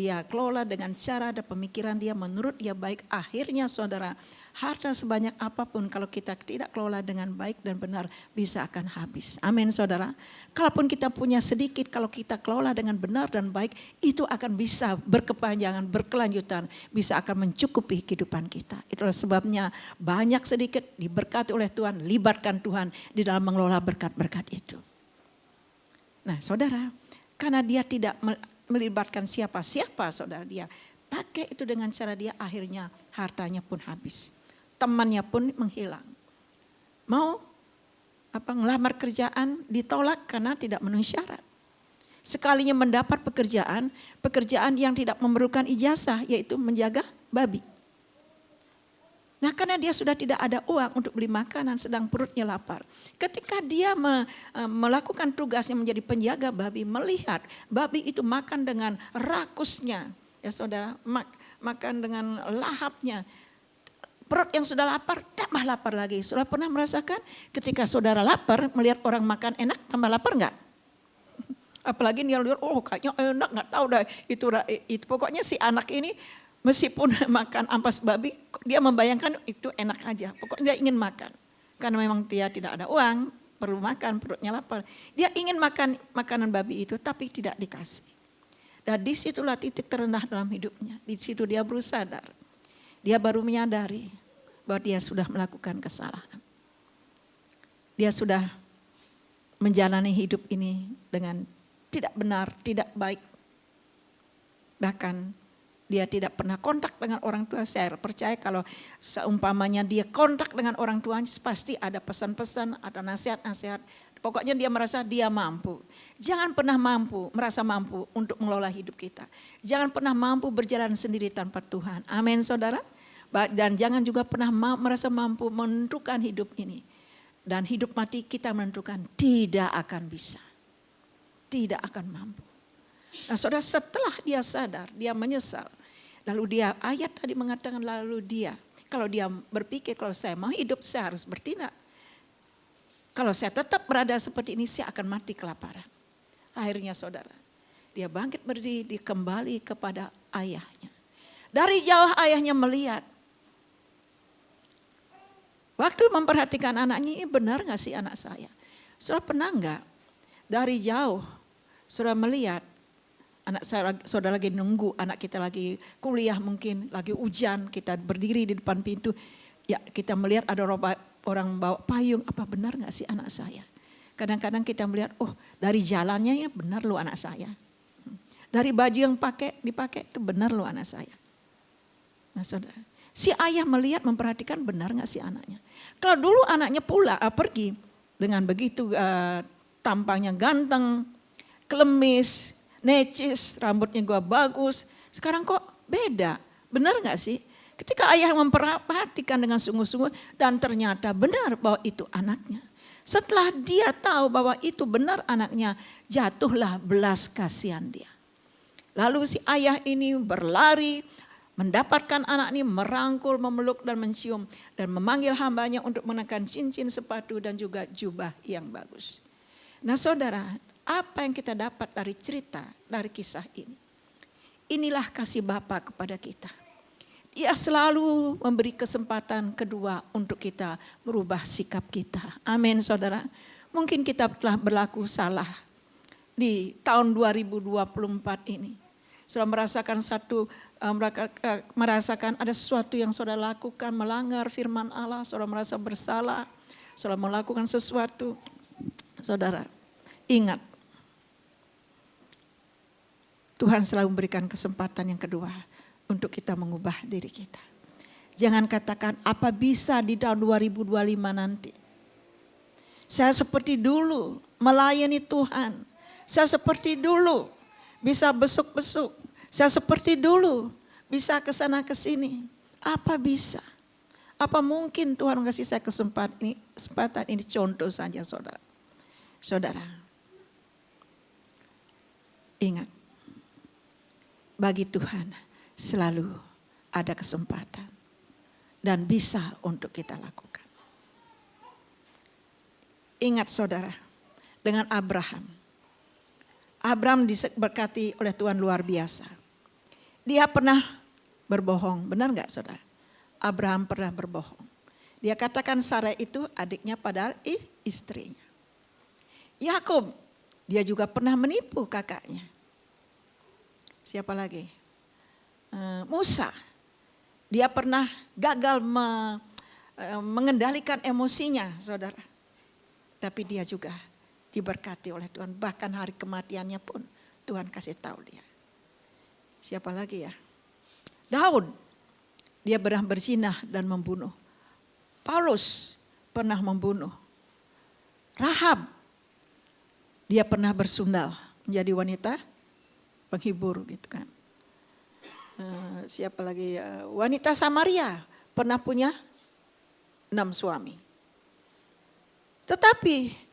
dia kelola dengan cara dan pemikiran dia menurut dia baik. Akhirnya saudara, harta sebanyak apapun kalau kita tidak kelola dengan baik dan benar bisa akan habis. Amin saudara. Kalaupun kita punya sedikit, kalau kita kelola dengan benar dan baik, itu akan bisa berkepanjangan, berkelanjutan, bisa akan mencukupi kehidupan kita. Itulah sebabnya banyak sedikit diberkati oleh Tuhan, libatkan Tuhan di dalam mengelola berkat-berkat itu. Nah saudara, karena dia tidak melibatkan siapa-siapa saudara, dia pakai itu dengan cara dia, akhirnya hartanya pun habis. Temannya pun menghilang. Mau ngelamar kerjaan ditolak karena tidak memenuhi syarat. Sekalinya mendapat pekerjaan yang tidak memerlukan ijazah, yaitu menjaga babi. Nah karena dia sudah tidak ada uang untuk beli makanan, sedang perutnya lapar. Ketika dia melakukan tugasnya menjadi penjaga babi, melihat babi itu makan dengan rakusnya. Ya saudara, makan dengan lahapnya. Perut yang sudah lapar, tambah lapar lagi. Saudara pernah merasakan ketika saudara lapar, melihat orang makan enak, tambah lapar enggak? Apalagi dia lihat, oh kayaknya enak, enggak tahu dah itu. Pokoknya si anak ini meskipun makan ampas babi, dia membayangkan itu enak aja. Pokoknya dia ingin makan. Karena memang dia tidak ada uang, perlu makan, perutnya lapar. Dia ingin makan makanan babi itu, tapi tidak dikasih. Dan disitulah titik terendah dalam hidupnya. Di situ dia baru sadar. Dia baru menyadari bahwa dia sudah melakukan kesalahan. Dia sudah menjalani hidup ini dengan tidak benar, tidak baik. Bahkan dia tidak pernah kontak dengan orang tua. Saya percaya kalau seumpamanya dia kontak dengan orang tuanya, pasti ada pesan-pesan, ada nasihat-nasihat. Pokoknya dia merasa dia mampu. Jangan pernah merasa mampu untuk mengelola hidup kita. Jangan pernah mampu berjalan sendiri tanpa Tuhan. Amin saudara. Dan jangan juga pernah merasa mampu menentukan hidup ini. Dan hidup mati kita menentukan, tidak akan bisa. Tidak akan mampu. Nah saudara, setelah dia sadar, dia menyesal. Lalu dia, ayat tadi mengatakan lalu dia. Kalau dia berpikir, kalau saya mau hidup, saya harus bertindak. Kalau saya tetap berada seperti ini, saya akan mati kelaparan. Akhirnya saudara, dia bangkit berdiri, dia kembali kepada ayahnya. Dari jauh ayahnya melihat. Waktu memperhatikan anaknya, ini benar gak sih anak saya? Saudara pernah gak dari jauh saudara melihat anak saya, saudara lagi nunggu, anak kita lagi kuliah mungkin, lagi hujan, kita berdiri di depan pintu. Ya kita melihat ada orang bawa payung, apa benar gak sih anak saya? Kadang-kadang kita melihat, oh dari jalannya ini benar loh anak saya. Dari baju yang dipakai itu benar loh anak saya. Nah saudara, si ayah melihat, memperhatikan benar gak sih anaknya. Kalau dulu anaknya pergi dengan begitu tampangnya ganteng, klemis, necis, rambutnya gua bagus. Sekarang kok beda, benar gak sih? Ketika ayah memperhatikan dengan sungguh-sungguh dan ternyata benar bahwa itu anaknya. Setelah dia tahu bahwa itu benar anaknya, jatuhlah belas kasihan dia. Lalu si ayah ini berlari, mendapatkan anak ini, merangkul, memeluk dan mencium. Dan memanggil hambanya untuk mengenakan cincin, sepatu dan juga jubah yang bagus. Nah saudara, apa yang kita dapat dari cerita, dari kisah ini? Inilah kasih Bapa kepada kita. Dia selalu memberi kesempatan kedua untuk kita merubah sikap kita. Amin saudara. Mungkin kita telah berlaku salah di tahun 2024 ini. Saudara merasakan ada sesuatu yang saudara lakukan, melanggar firman Allah, saudara merasa bersalah, saudara melakukan sesuatu. Saudara, ingat, Tuhan selalu memberikan kesempatan yang kedua untuk kita mengubah diri kita. Jangan katakan apa bisa di tahun 2025 nanti. Saya seperti dulu melayani Tuhan. Saya seperti dulu bisa besuk-besuk. Saya seperti dulu bisa ke sana ke sini. Apa bisa? Apa mungkin Tuhan kasih saya kesempatan ini contoh saja saudara. Saudara, ingat, bagi Tuhan selalu ada kesempatan dan bisa untuk kita lakukan. Ingat saudara, dengan Abraham diberkati oleh Tuhan luar biasa. Dia pernah berbohong, benar nggak saudara? Abraham pernah berbohong. Dia katakan Sarah itu adiknya padahal istrinya. Yakub, dia juga pernah menipu kakaknya. Siapa lagi? Musa, dia pernah gagal mengendalikan emosinya, saudara. Tapi dia juga diberkati oleh Tuhan. Bahkan hari kematiannya pun Tuhan kasih tahu dia. Siapa lagi ya? Daud, dia pernah berzinah dan membunuh. Paulus pernah membunuh. Rahab, dia pernah bersundal menjadi wanita penghibur gitu kan. Siapa lagi? Wanita Samaria pernah punya 6 suami. Tetapi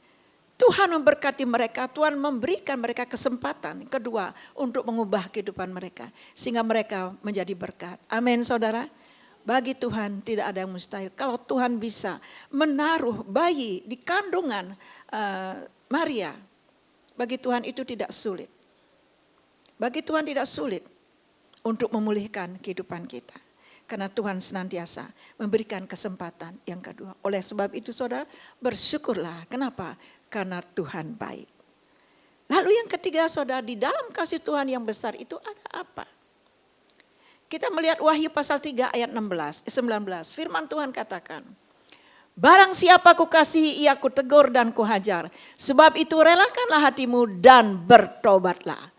Tuhan memberkati mereka, Tuhan memberikan mereka kesempatan kedua untuk mengubah kehidupan mereka. Sehingga mereka menjadi berkat. Amin saudara. Bagi Tuhan tidak ada yang mustahil. Kalau Tuhan bisa menaruh bayi di kandungan Maria, bagi Tuhan itu tidak sulit. Bagi Tuhan tidak sulit untuk memulihkan kehidupan kita. Karena Tuhan senantiasa memberikan kesempatan yang kedua. Oleh sebab itu saudara, bersyukurlah. Kenapa? Karena Tuhan baik. Lalu yang ketiga saudara, di dalam kasih Tuhan yang besar itu ada apa? Kita melihat Wahyu pasal 3 ayat 19. Firman Tuhan katakan, barang siapa ku kasihi ia ku tegur dan ku hajar. Sebab itu relakanlah hatimu dan bertobatlah.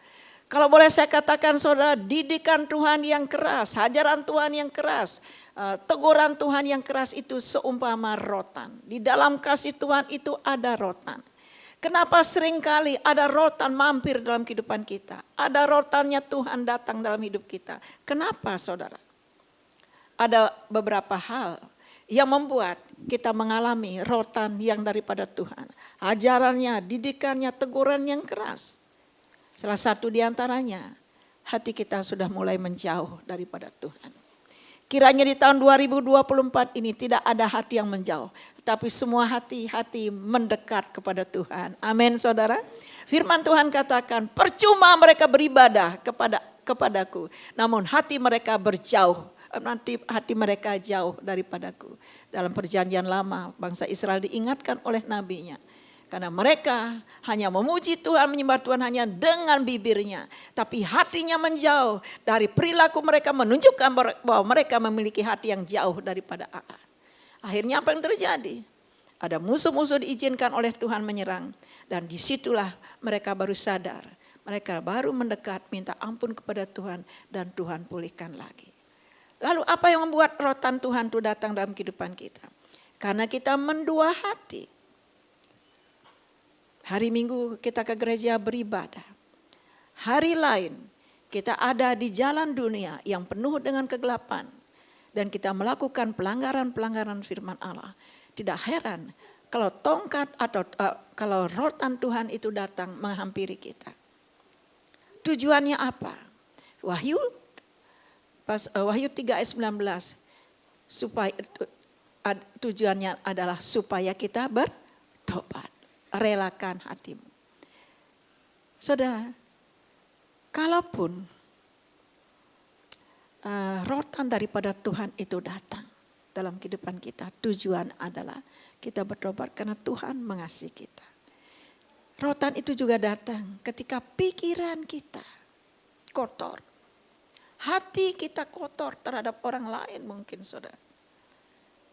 Kalau boleh saya katakan saudara, didikan Tuhan yang keras, hajaran Tuhan yang keras, teguran Tuhan yang keras itu seumpama rotan. Di dalam kasih Tuhan itu ada rotan. Kenapa seringkali ada rotan mampir dalam kehidupan kita? Ada rotannya Tuhan datang dalam hidup kita. Kenapa saudara? Ada beberapa hal yang membuat kita mengalami rotan yang daripada Tuhan. Ajarannya, didikannya, teguran yang keras. Salah satu di antaranya, hati kita sudah mulai menjauh daripada Tuhan. Kiranya di tahun 2024 ini tidak ada hati yang menjauh. Tetapi semua hati-hati mendekat kepada Tuhan. Amin saudara. Firman Tuhan katakan, percuma mereka beribadah kepadaku. Namun hati mereka berjauh. Nanti hati mereka jauh daripadaku. Dalam perjanjian lama bangsa Israel diingatkan oleh nabinya. Karena mereka hanya memuji Tuhan, menyembah Tuhan hanya dengan bibirnya. Tapi hatinya menjauh dari perilaku mereka, menunjukkan bahwa mereka memiliki hati yang jauh daripada Allah. Akhirnya apa yang terjadi? Ada musuh-musuh diizinkan oleh Tuhan menyerang. Dan disitulah mereka baru sadar. Mereka baru mendekat minta ampun kepada Tuhan dan Tuhan pulihkan lagi. Lalu apa yang membuat rotan Tuhan itu datang dalam kehidupan kita? Karena kita mendua hati. Hari Minggu kita ke gereja beribadah. Hari lain kita ada di jalan dunia yang penuh dengan kegelapan. Dan kita melakukan pelanggaran-pelanggaran firman Allah. Tidak heran kalau tongkat atau kalau rotan Tuhan itu datang menghampiri kita. Tujuannya apa? Wahyu 3 ayat 19. Tujuannya adalah supaya kita bertobat. Relakan hatimu. Saudara, kalaupun rotan daripada Tuhan itu datang dalam kehidupan kita, tujuan adalah kita bertobat karena Tuhan mengasihi kita. Rotan itu juga datang ketika pikiran kita kotor. Hati kita kotor terhadap orang lain mungkin saudara.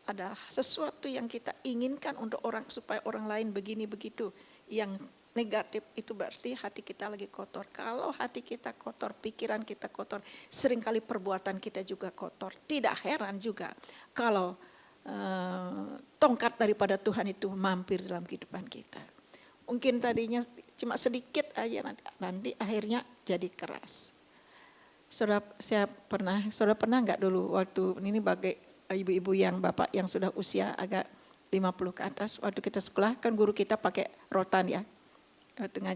Ada sesuatu yang kita inginkan untuk orang supaya orang lain begini begitu. Yang negatif itu berarti hati kita lagi kotor. Kalau hati kita kotor, pikiran kita kotor, seringkali perbuatan kita juga kotor. Tidak heran juga kalau tongkat daripada Tuhan itu mampir dalam kehidupan kita. Mungkin tadinya cuma sedikit aja, nanti akhirnya jadi keras. Saudara pernah nggak dulu waktu ini bagai ibu-ibu yang bapak yang sudah usia agak 50 ke atas, waktu kita sekolah kan guru kita pakai rotan ya.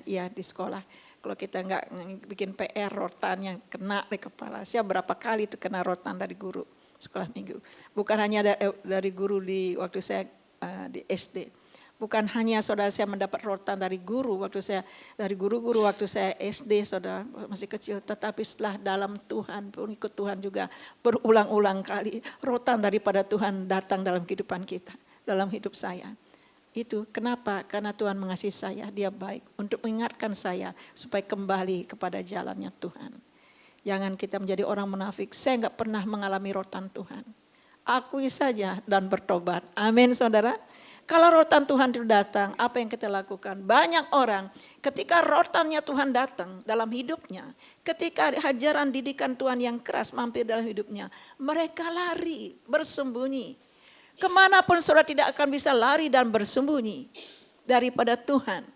Di sekolah. Kalau kita nggak bikin PR, rotan yang kena di kepala. Siapa berapa kali itu kena rotan dari guru sekolah minggu. Bukan hanya dari guru di waktu saya di SD. Bukan hanya saudara saya mendapat rotan dari guru waktu saya dari guru-guru waktu saya SD, saudara masih kecil, tetapi setelah dalam Tuhan, pengikut Tuhan juga berulang-ulang kali rotan daripada Tuhan datang dalam kehidupan kita, dalam hidup saya. Itu kenapa? Karena Tuhan mengasihi saya, Dia baik untuk mengingatkan saya supaya kembali kepada jalannya Tuhan. Jangan kita menjadi orang munafik. Saya enggak pernah mengalami rotan Tuhan. Akui saja dan bertobat. Amin, saudara. Kalau rotan Tuhan itu datang, apa yang kita lakukan? Banyak orang ketika rotannya Tuhan datang dalam hidupnya, ketika ajaran didikan Tuhan yang keras mampir dalam hidupnya, mereka lari, bersembunyi. Kemanapun saudara tidak akan bisa lari dan bersembunyi daripada Tuhan.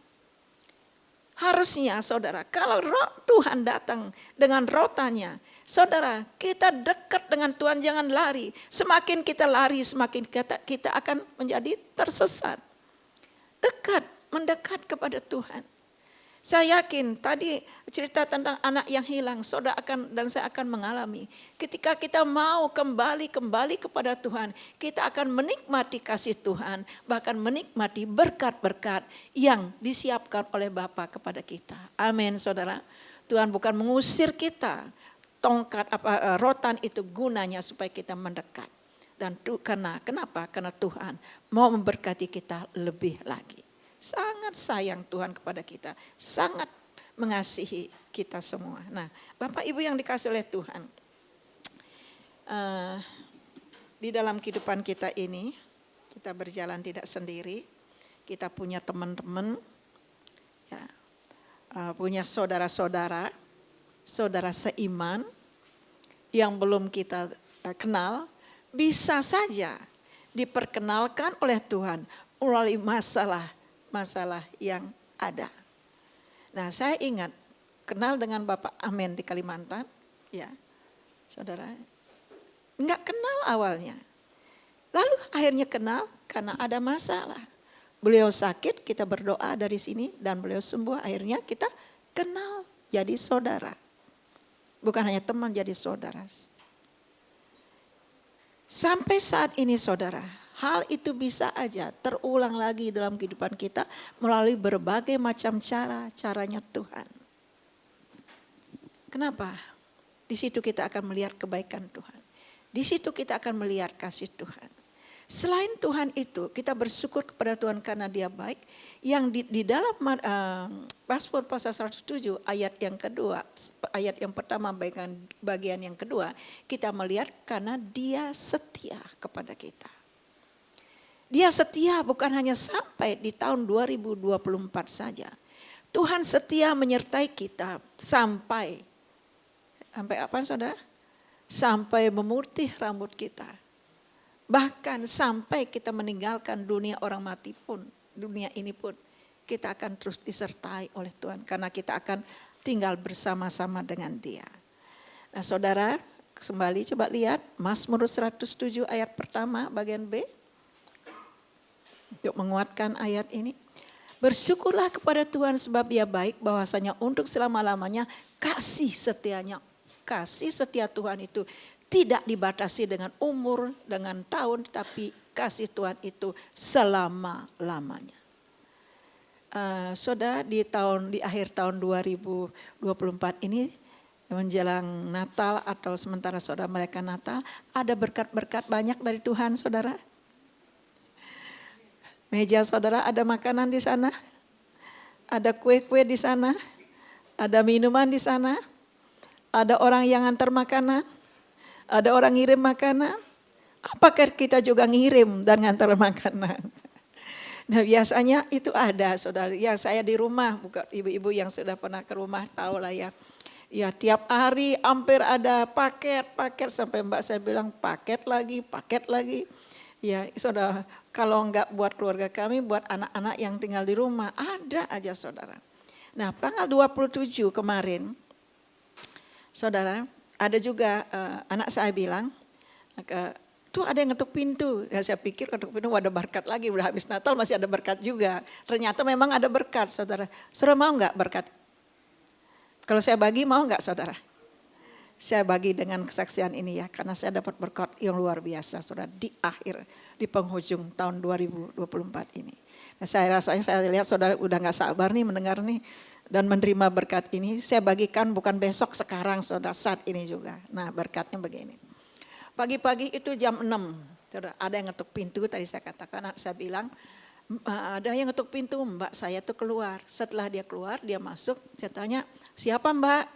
Harusnya saudara, kalau Tuhan datang dengan rotannya, saudara, kita dekat dengan Tuhan, jangan lari. Semakin kita lari, semakin kita akan menjadi tersesat. Dekat, mendekat kepada Tuhan. Saya yakin tadi cerita tentang anak yang hilang, saudara dan saya akan mengalami. Ketika kita mau kembali kepada Tuhan, kita akan menikmati kasih Tuhan, bahkan menikmati berkat-berkat yang disiapkan oleh Bapa kepada kita. Amin, saudara. Tuhan bukan mengusir kita. Tongkat rotan itu gunanya supaya kita mendekat. Dan kenapa? Karena Tuhan mau memberkati kita lebih lagi. Sangat sayang Tuhan kepada kita. Sangat mengasihi kita semua. Nah, Bapak Ibu yang dikasih oleh Tuhan. Di dalam kehidupan kita ini, kita berjalan tidak sendiri. Kita punya teman-teman, ya, punya saudara-saudara, saudara seiman yang belum kita kenal, bisa saja diperkenalkan oleh Tuhan melalui masalah yang ada. Nah, saya ingat kenal dengan Bapak Amen di Kalimantan, ya, saudara, enggak kenal awalnya. Lalu akhirnya kenal karena ada masalah. Beliau sakit, kita berdoa dari sini dan beliau sembuh. Akhirnya kita kenal, jadi saudara. Bukan hanya teman, jadi saudara. Sampai saat ini saudara, hal itu bisa aja terulang lagi dalam kehidupan kita melalui berbagai macam caranya Tuhan. Kenapa? Di situ kita akan melihat kebaikan Tuhan. Di situ kita akan melihat kasih Tuhan. Selain Tuhan itu, kita bersyukur kepada Tuhan karena Dia baik. Yang di dalam Mazmur pasal 107 ayat yang kedua, ayat yang pertama bagian yang kedua, kita melihat karena Dia setia kepada kita. Dia setia bukan hanya sampai di tahun 2024 saja. Tuhan setia menyertai kita sampai apa saudara? Sampai memutih rambut kita. Bahkan sampai kita meninggalkan dunia orang mati pun, dunia ini pun kita akan terus disertai oleh Tuhan. Karena kita akan tinggal bersama-sama dengan Dia. Nah saudara, kembali coba lihat Mazmur 107 ayat pertama bagian B. Untuk menguatkan ayat ini. Bersyukurlah kepada Tuhan sebab Dia baik, bahwasanya untuk selama-lamanya kasih setia Tuhan itu tidak dibatasi dengan umur, dengan tahun, tapi kasih Tuhan itu selama-lamanya. Saudara, di akhir tahun 2024 ini menjelang Natal atau sementara saudara mereka Natal, ada berkat-berkat banyak dari Tuhan, saudara. Meja saudara ada makanan di sana, ada kue-kue di sana, ada minuman di sana, ada orang yang antar makanan, ada orang ngirim makanan. Apakah kita juga ngirim dan ngantar makanan? Nah biasanya itu ada saudara. Ya saya di rumah, bukan ibu-ibu yang sudah pernah ke rumah tahu lah ya. Ya tiap hari hampir ada paket sampai mbak saya bilang paket lagi. Ya saudara, kalau enggak buat keluarga kami, buat anak-anak yang tinggal di rumah, ada aja saudara. Nah tanggal 27 kemarin, saudara, ada juga anak saya bilang, tuh ada yang ngetuk pintu. Ya, saya pikir ngetuk pintu ada berkat lagi, udah habis Natal masih ada berkat juga. Ternyata memang ada berkat saudara. Saudara mau enggak berkat? Kalau saya bagi mau enggak saudara? Saya bagi dengan kesaksian ini ya, karena saya dapat berkat yang luar biasa saudara di di penghujung tahun 2024 ini. Nah, saya lihat saudara udah gak sabar nih mendengar nih dan menerima berkat ini. Saya bagikan bukan besok, sekarang saudara, saat ini juga. Nah, berkatnya begini. Pagi-pagi itu jam 6, saudara, ada yang ngetuk pintu, tadi saya katakan, saya bilang, ada yang ngetuk pintu, mbak saya tuh keluar. Setelah dia keluar, dia masuk, saya tanya, siapa mbak?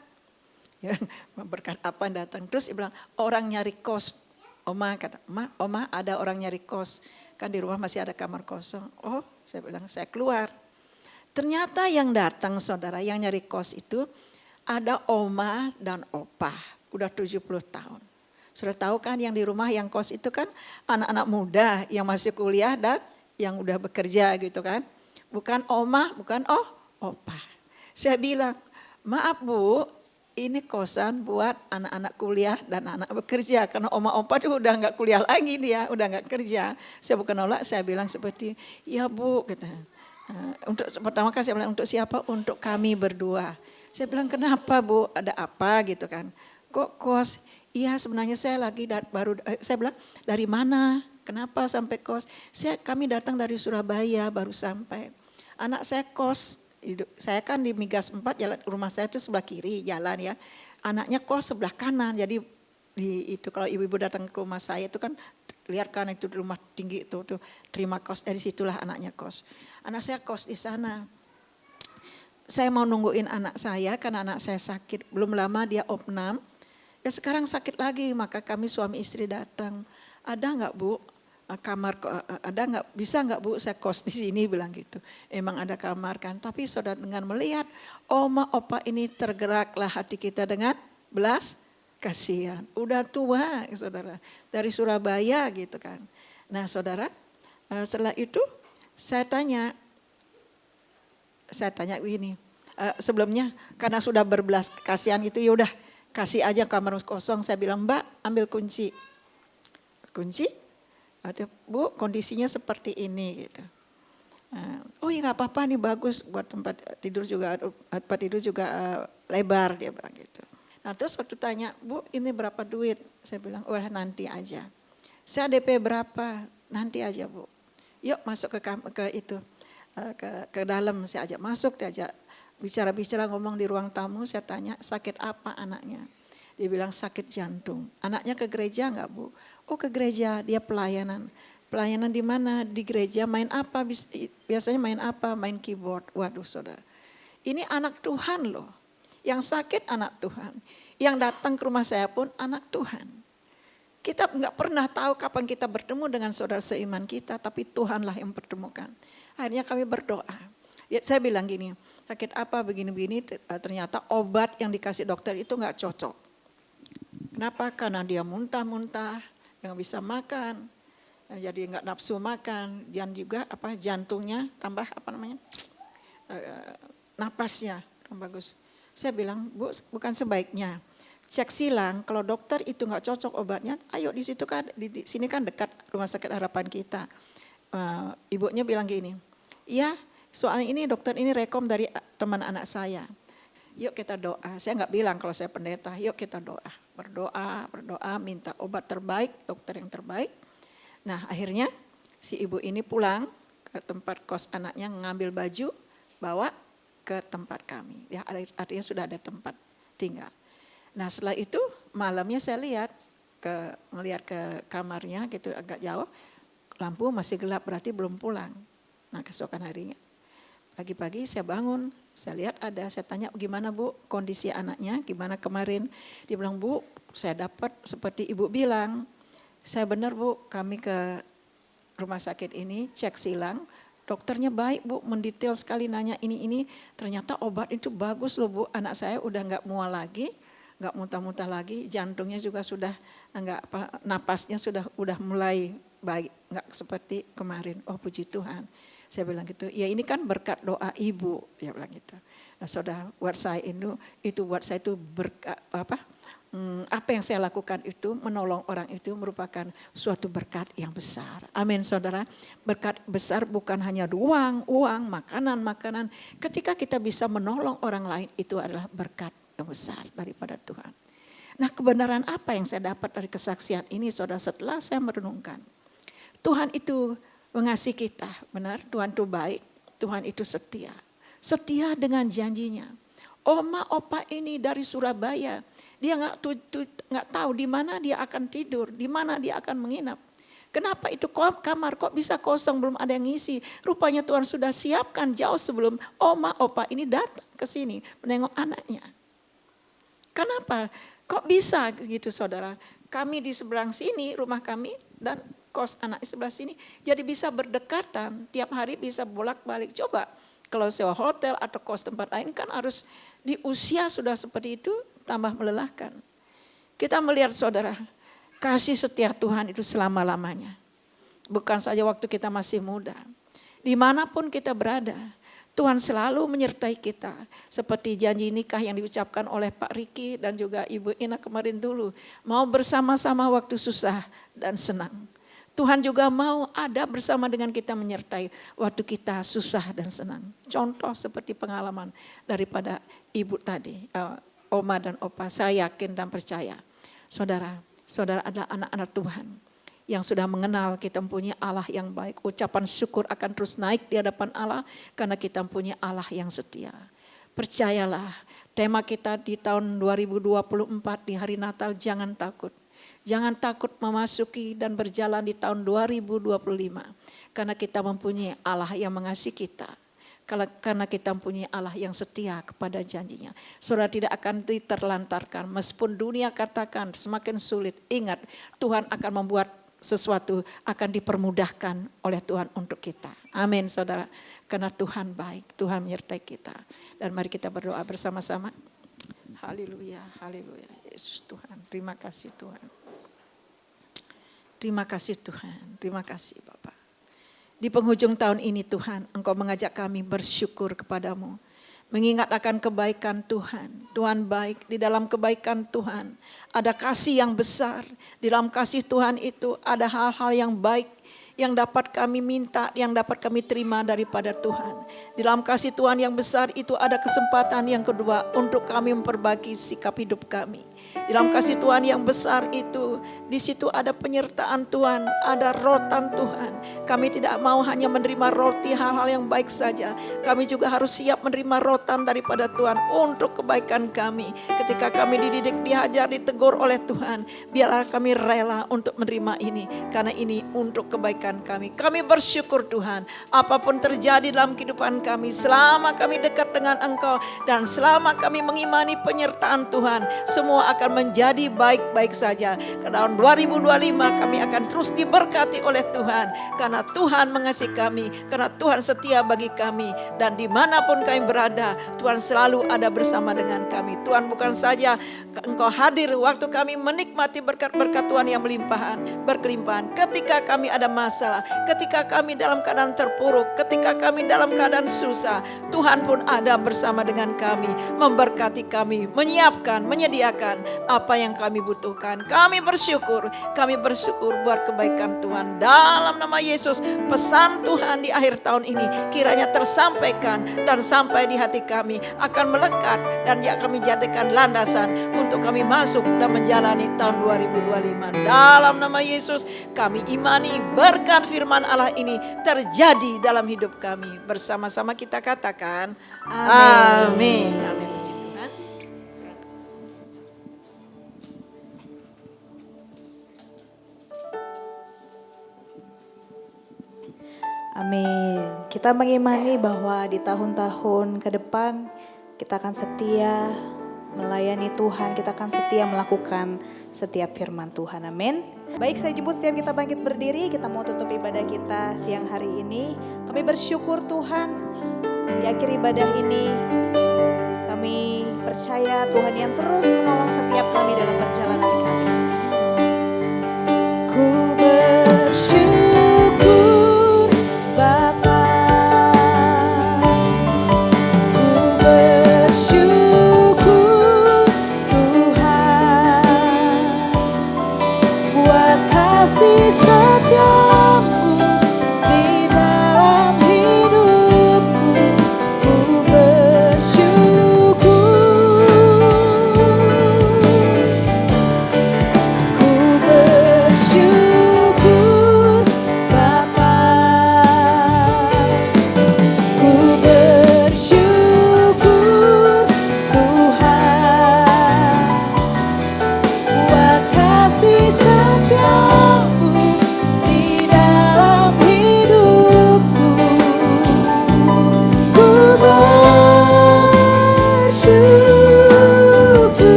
Ya, berkat apa yang datang? Terus dia bilang, orang nyari kos. Oma kata, Oma ada orang nyari kos. Kan di rumah masih ada kamar kosong. Oh, saya bilang, saya keluar. Ternyata yang datang saudara, yang nyari kos itu ada oma dan opa. Udah 70 tahun. Sudah tahu kan yang di rumah yang kos itu kan anak-anak muda yang masih kuliah dan yang udah bekerja gitu kan. Bukan oma, bukan opa. Saya bilang, maaf Bu, ini kosan buat anak-anak kuliah dan anak bekerja. Karena oma opa tuh udah gak kuliah lagi dia, udah gak kerja. Saya bukan nolak, saya bilang seperti, ya Bu, gitu. Untuk pertama kali saya bilang, untuk siapa? Untuk kami berdua. Saya bilang, kenapa Bu, ada apa gitu kan. Kok kos? Iya sebenarnya saya lagi saya bilang, dari mana? Kenapa sampai kos? Kami datang dari Surabaya baru sampai. Anak saya kos. Saya kan di Migas 4, jalan rumah saya itu sebelah kiri jalan ya. Anaknya kos sebelah kanan. Jadi itu kalau ibu-ibu datang ke rumah saya itu kan lihat kan itu rumah tinggi itu tuh terima kos, dari situlah anaknya kos. Anak saya kos di sana. Saya mau nungguin anak saya karena anak saya sakit. Belum lama dia opnam. Ya sekarang sakit lagi, maka kami suami istri datang. Ada enggak Bu? Kamar ada enggak, bisa enggak Bu saya kos di sini, bilang gitu. Emang ada kamar kan, tapi saudara dengan melihat oma opa ini tergeraklah hati kita dengan belas kasihan. Udah tua saudara, dari Surabaya gitu kan. Nah saudara, setelah itu saya tanya begini, sebelumnya karena sudah berbelas kasihan itu ya udah kasih aja kamar kosong. Saya bilang, Mbak ambil kunci. Ada Bu, kondisinya seperti ini gitu. Oh ya nggak apa-apa nih, bagus buat tempat tidur juga lebar, dia bilang gitu. Nah terus waktu tanya, Bu ini berapa duit? Saya bilang, oh nanti aja. Saya DP berapa? Nanti aja Bu. Yuk masuk ke dalam, saya ajak masuk, diajak bicara-bicara, ngomong di ruang tamu. Saya tanya, sakit apa anaknya? Dia bilang sakit jantung. Anaknya ke gereja enggak Bu? Oh ke gereja, dia pelayanan. Pelayanan di mana? Di gereja. Main apa? Biasanya main apa? Main keyboard. Waduh saudara. Ini anak Tuhan loh. Yang sakit anak Tuhan. Yang datang ke rumah saya pun anak Tuhan. Kita enggak pernah tahu kapan kita bertemu dengan saudara seiman kita. Tapi Tuhanlah yang mempertemukan. Akhirnya kami berdoa. Saya bilang gini, sakit apa begini-begini, ternyata obat yang dikasih dokter itu enggak cocok. Kenapa? Karena dia muntah-muntah, yang bisa makan, jadi enggak nafsu makan, dan juga jantungnya tambah napasnya bagus. Saya bilang, Bu, bukan sebaiknya cek silang. Kalau dokter itu enggak cocok obatnya, ayo di situ kan, di sini kan dekat Rumah Sakit Harapan kita. Ibunya bilang gini, iya soalnya ini dokter ini rekom dari teman anak saya. Yuk kita doa. Saya enggak bilang kalau saya pendeta, yuk kita doa. Berdoa, minta obat terbaik, dokter yang terbaik. Nah akhirnya si ibu ini pulang ke tempat kos anaknya, ngambil baju, bawa ke tempat kami. Ya, artinya sudah ada tempat tinggal. Nah setelah itu malamnya saya ngelihat ke kamarnya gitu agak jauh. Lampu masih gelap, berarti belum pulang. Nah keesokan harinya. Pagi-pagi saya bangun, saya lihat saya tanya gimana Bu kondisi anaknya, gimana kemarin. Dia bilang, Bu saya dapat seperti Ibu bilang. Saya benar Bu, kami ke rumah sakit ini cek silang. Dokternya baik Bu, mendetail sekali nanya ini. Ternyata obat itu bagus loh Bu, anak saya udah gak mual lagi, gak muntah-muntah lagi. Jantungnya juga sudah napasnya udah mulai baik, gak seperti kemarin. Oh puji Tuhan. Saya bilang gitu, ya ini kan berkat doa ibu, dia bilang gitu. Nah saudara, buat saya itu buat saya itu berkat apa yang saya lakukan itu menolong orang itu merupakan suatu berkat yang besar. Amin saudara. Berkat besar bukan hanya uang, makanan. Ketika kita bisa menolong orang lain itu adalah berkat yang besar daripada Tuhan. Nah kebenaran apa yang saya dapat dari kesaksian ini saudara setelah saya merenungkan. Tuhan itu mengasihi kita, benar, Tuhan itu baik, Tuhan itu setia. Setia dengan janjinya. Oma opa ini dari Surabaya, dia nggak tahu di mana dia akan tidur, di mana dia akan menginap. Kenapa itu kamar kok bisa kosong, belum ada yang ngisi? Rupanya Tuhan sudah siapkan jauh sebelum oma opa ini datang ke sini menengok anaknya. Kenapa? Kok bisa gitu saudara? Kami di seberang sini, rumah kami dan kos anak di sebelah sini, jadi bisa berdekatan, tiap hari bisa bolak-balik. Coba kalau sewa hotel atau kos tempat lain kan harus di usia sudah seperti itu tambah melelahkan. Kita melihat saudara, kasih setia Tuhan itu selama-lamanya. Bukan saja waktu kita masih muda. Dimanapun kita berada, Tuhan selalu menyertai kita. Seperti janji nikah yang diucapkan oleh Pak Riki dan juga Ibu Ina kemarin dulu. Mau bersama-sama waktu susah dan senang. Tuhan juga mau ada bersama dengan kita menyertai waktu kita susah dan senang. Contoh seperti pengalaman daripada ibu tadi, Oma dan Opa, saya yakin dan percaya. Saudara adalah anak-anak Tuhan yang sudah mengenal kita mempunyai Allah yang baik. Ucapan syukur akan terus naik di hadapan Allah karena kita mempunyai Allah yang setia. Percayalah, tema kita di tahun 2024 di hari Natal, jangan takut. Jangan takut memasuki dan berjalan di tahun 2025. Karena kita mempunyai Allah yang mengasihi kita. Karena kita mempunyai Allah yang setia kepada janjinya. Saudara tidak akan diterlantarkan. Meskipun dunia katakan semakin sulit. Ingat, Tuhan akan membuat sesuatu, akan dipermudahkan oleh Tuhan untuk kita. Amin saudara. Karena Tuhan baik, Tuhan menyertai kita. Dan mari kita berdoa bersama-sama. Haleluya, haleluya. Yesus Tuhan, terima kasih Tuhan. Terima kasih Tuhan, terima kasih Bapak. Di penghujung tahun ini Tuhan, Engkau mengajak kami bersyukur kepadamu. Mengingat akan kebaikan Tuhan. Tuhan baik, di dalam kebaikan Tuhan ada kasih yang besar. Di dalam kasih Tuhan itu ada hal-hal yang baik yang dapat kami minta, yang dapat kami terima daripada Tuhan. Di dalam kasih Tuhan yang besar itu ada kesempatan yang kedua untuk kami memperbaiki sikap hidup kami. Di dalam kasih Tuhan yang besar itu, di situ ada penyertaan Tuhan, ada rotan Tuhan. Kami tidak mau hanya menerima roti hal-hal yang baik saja. Kami juga harus siap menerima rotan daripada Tuhan untuk kebaikan kami. Ketika kami dididik, dihajar, ditegur oleh Tuhan, biarlah kami rela untuk menerima ini. Karena ini untuk kebaikan kami. Kami bersyukur Tuhan, apapun terjadi dalam kehidupan kami, selama kami dekat dengan Engkau dan selama kami mengimani penyertaan Tuhan, semua akan menjadi baik-baik saja. Ke tahun 2025 kami akan terus diberkati oleh Tuhan. Karena Tuhan mengasihi kami, karena Tuhan setia bagi kami. Dan dimanapun kami berada, Tuhan selalu ada bersama dengan kami. Tuhan bukan saja Engkau hadir waktu kami menikmati berkat-berkat Tuhan yang berkelimpahan. Ketika kami ada masalah, ketika kami dalam keadaan terpuruk, ketika kami dalam keadaan susah, Tuhan pun ada bersama dengan kami, memberkati kami, menyiapkan, menyediakan apa yang kami butuhkan. Kami bersyukur buat kebaikan Tuhan. Dalam nama Yesus, pesan Tuhan di akhir tahun ini kiranya tersampaikan dan sampai di hati kami, akan melekat dan kami jadikan landasan untuk kami masuk dan menjalani tahun 2025. Dalam nama Yesus kami imani berkat firman Allah ini terjadi dalam hidup kami. Bersama-sama kita katakan amin. Amin. Puji Tuhan. Amin. Kita mengimani bahwa di tahun-tahun ke depan kita akan setia melayani Tuhan, kita akan setia melakukan setiap firman Tuhan. Amin. Baik, saya jemput setiap kita bangkit berdiri, kita mau tutup ibadah kita siang hari ini. Kami bersyukur Tuhan, di akhir ibadah ini kami percaya Tuhan yang terus menolong setiap kami dalam perjalanan kami. Ku bersyukur Bapa, ku bersyukur Tuhan buat kasih setiamu di dalam hidupku. Ku bersyukur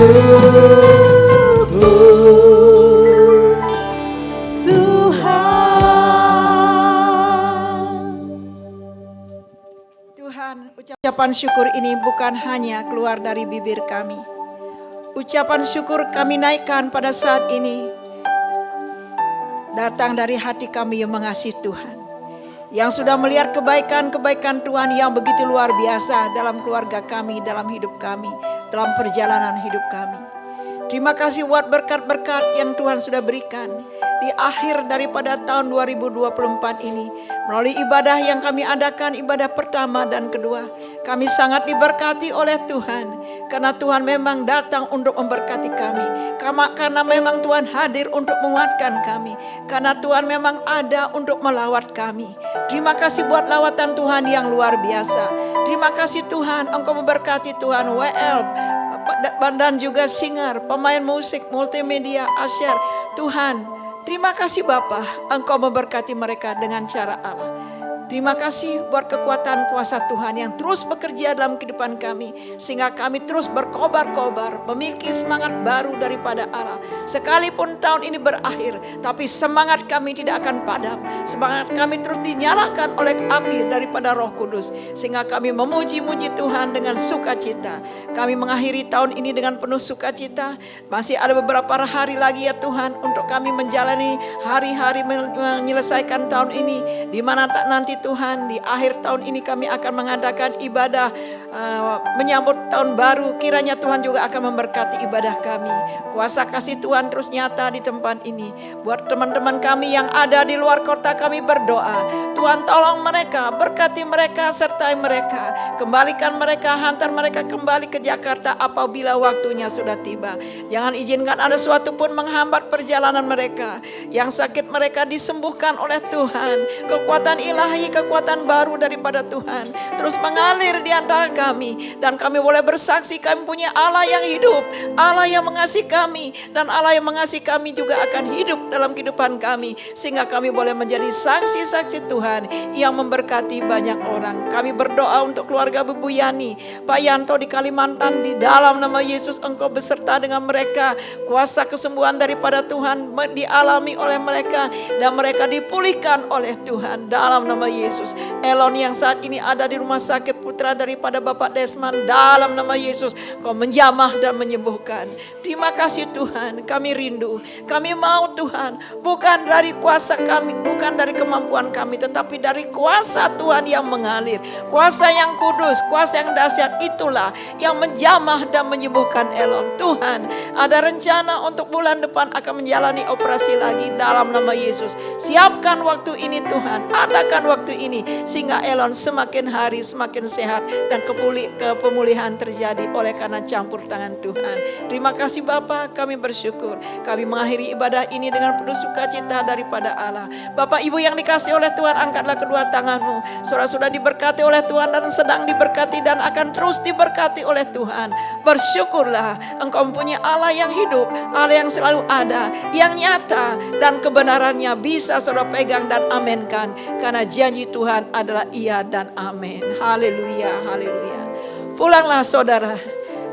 bersyukur Tuhan. Tuhan, ucapan syukur ini bukan hanya keluar dari bibir kami. Ucapan syukur kami naikkan pada saat ini datang dari hati kami yang mengasihi Tuhan, yang sudah melihat kebaikan-kebaikan Tuhan yang begitu luar biasa dalam keluarga kami, dalam hidup kami, dalam perjalanan hidup kami. Terima kasih buat berkat-berkat yang Tuhan sudah berikan di akhir daripada tahun 2024 ini. Melalui ibadah yang kami adakan, ibadah pertama dan kedua, kami sangat diberkati oleh Tuhan. Karena Tuhan memang datang untuk memberkati kami. Karena memang Tuhan hadir untuk menguatkan kami. Karena Tuhan memang ada untuk melawat kami. Terima kasih buat lawatan Tuhan yang luar biasa. Terima kasih Tuhan, Engkau memberkati Tuhan WL dan juga singer, pemain musik, multimedia, Asyar. Tuhan, terima kasih Bapa, Engkau memberkati mereka dengan cara Allah. Terima kasih buat kekuatan kuasa Tuhan yang terus bekerja dalam kehidupan kami. Sehingga kami terus berkobar-kobar, memiliki semangat baru daripada Allah. Sekalipun tahun ini berakhir, tapi semangat kami tidak akan padam. Semangat kami terus dinyalakan oleh api daripada Roh Kudus. Sehingga kami memuji-muji Tuhan dengan sukacita. Kami mengakhiri tahun ini dengan penuh sukacita. Masih ada beberapa hari lagi ya Tuhan, untuk kami menjalani hari-hari menyelesaikan tahun ini. Di mana tak nanti Tuhan, di akhir tahun ini kami akan mengadakan ibadah menyambut tahun baru. Kiranya Tuhan juga akan memberkati ibadah kami. Kuasa kasih Tuhan terus nyata di tempat ini. Buat teman-teman kami yang ada di luar kota, kami berdoa, Tuhan tolong mereka, berkati mereka, sertai mereka. Kembalikan mereka, hantar mereka kembali ke Jakarta apabila waktunya sudah tiba. Jangan izinkan ada suatu pun menghambat perjalanan mereka. Yang sakit mereka disembuhkan oleh Tuhan. Kekuatan ilahi, kekuatan baru daripada Tuhan terus mengalir di antara kami, dan kami boleh bersaksi kami punya Allah yang hidup, Allah yang mengasihi kami, dan Allah yang mengasihi kami juga akan hidup dalam kehidupan kami, sehingga kami boleh menjadi saksi-saksi Tuhan yang memberkati banyak orang. Kami berdoa untuk keluarga Ibu Yani, Pak Yanto di Kalimantan, di dalam nama Yesus Engkau beserta dengan mereka. Kuasa kesembuhan daripada Tuhan dialami oleh mereka, dan mereka dipulihkan oleh Tuhan dalam nama Yesus. Elon yang saat ini ada di rumah sakit, putra daripada Bapak Desman, dalam nama Yesus Kau menjamah dan menyembuhkan. Terima kasih Tuhan, kami rindu, kami mau Tuhan, bukan dari kuasa kami, bukan dari kemampuan kami, tetapi dari kuasa Tuhan yang mengalir, kuasa yang kudus, kuasa yang dahsyat, itulah yang menjamah dan menyembuhkan Elon. Tuhan, ada rencana untuk bulan depan akan menjalani operasi lagi dalam nama Yesus. Siapkan waktu ini Tuhan, adakan waktu ini sehingga Elon semakin hari semakin sehat, dan pemulihan terjadi oleh karena campur tangan Tuhan. Terima kasih Bapa, kami bersyukur. Kami mengakhiri ibadah ini dengan penuh sukacita daripada Allah. Bapak Ibu yang dikasihi oleh Tuhan, angkatlah kedua tanganmu. Saudara sudah diberkati oleh Tuhan dan sedang diberkati dan akan terus diberkati oleh Tuhan. Bersyukurlah, Engkau mempunyai Allah yang hidup, Allah yang selalu ada, yang nyata, dan kebenarannya bisa saudara pegang dan amenkan. Karena janji Tuhan adalah iya dan amin. Haleluya, haleluya. Pulanglah saudara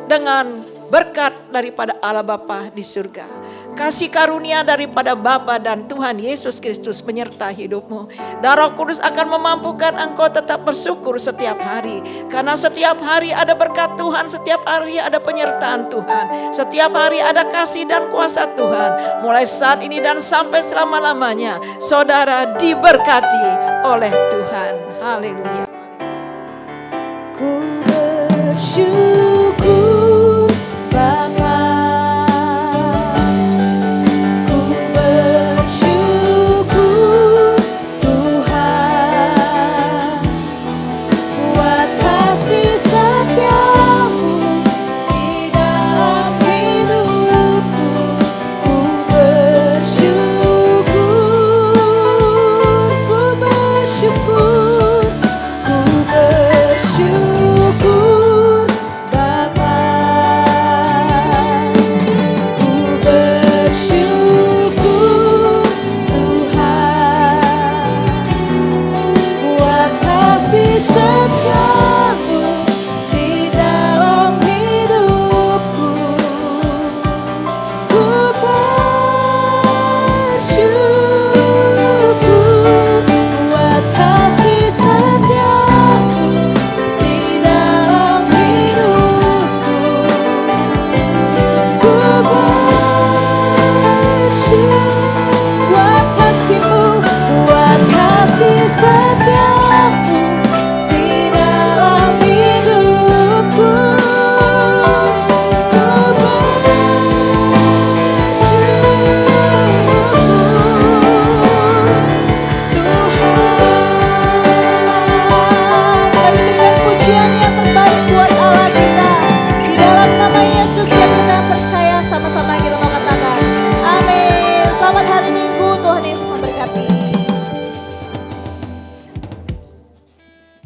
dengan berkat daripada Allah Bapa di surga. Kasih karunia daripada Bapa dan Tuhan Yesus Kristus menyertai hidupmu. Dan Roh Kudus akan memampukan engkau tetap bersyukur setiap hari. Karena setiap hari ada berkat Tuhan, setiap hari ada penyertaan Tuhan. Setiap hari ada kasih dan kuasa Tuhan. Mulai saat ini dan sampai selama-lamanya, saudara diberkati oleh Tuhan. Haleluya.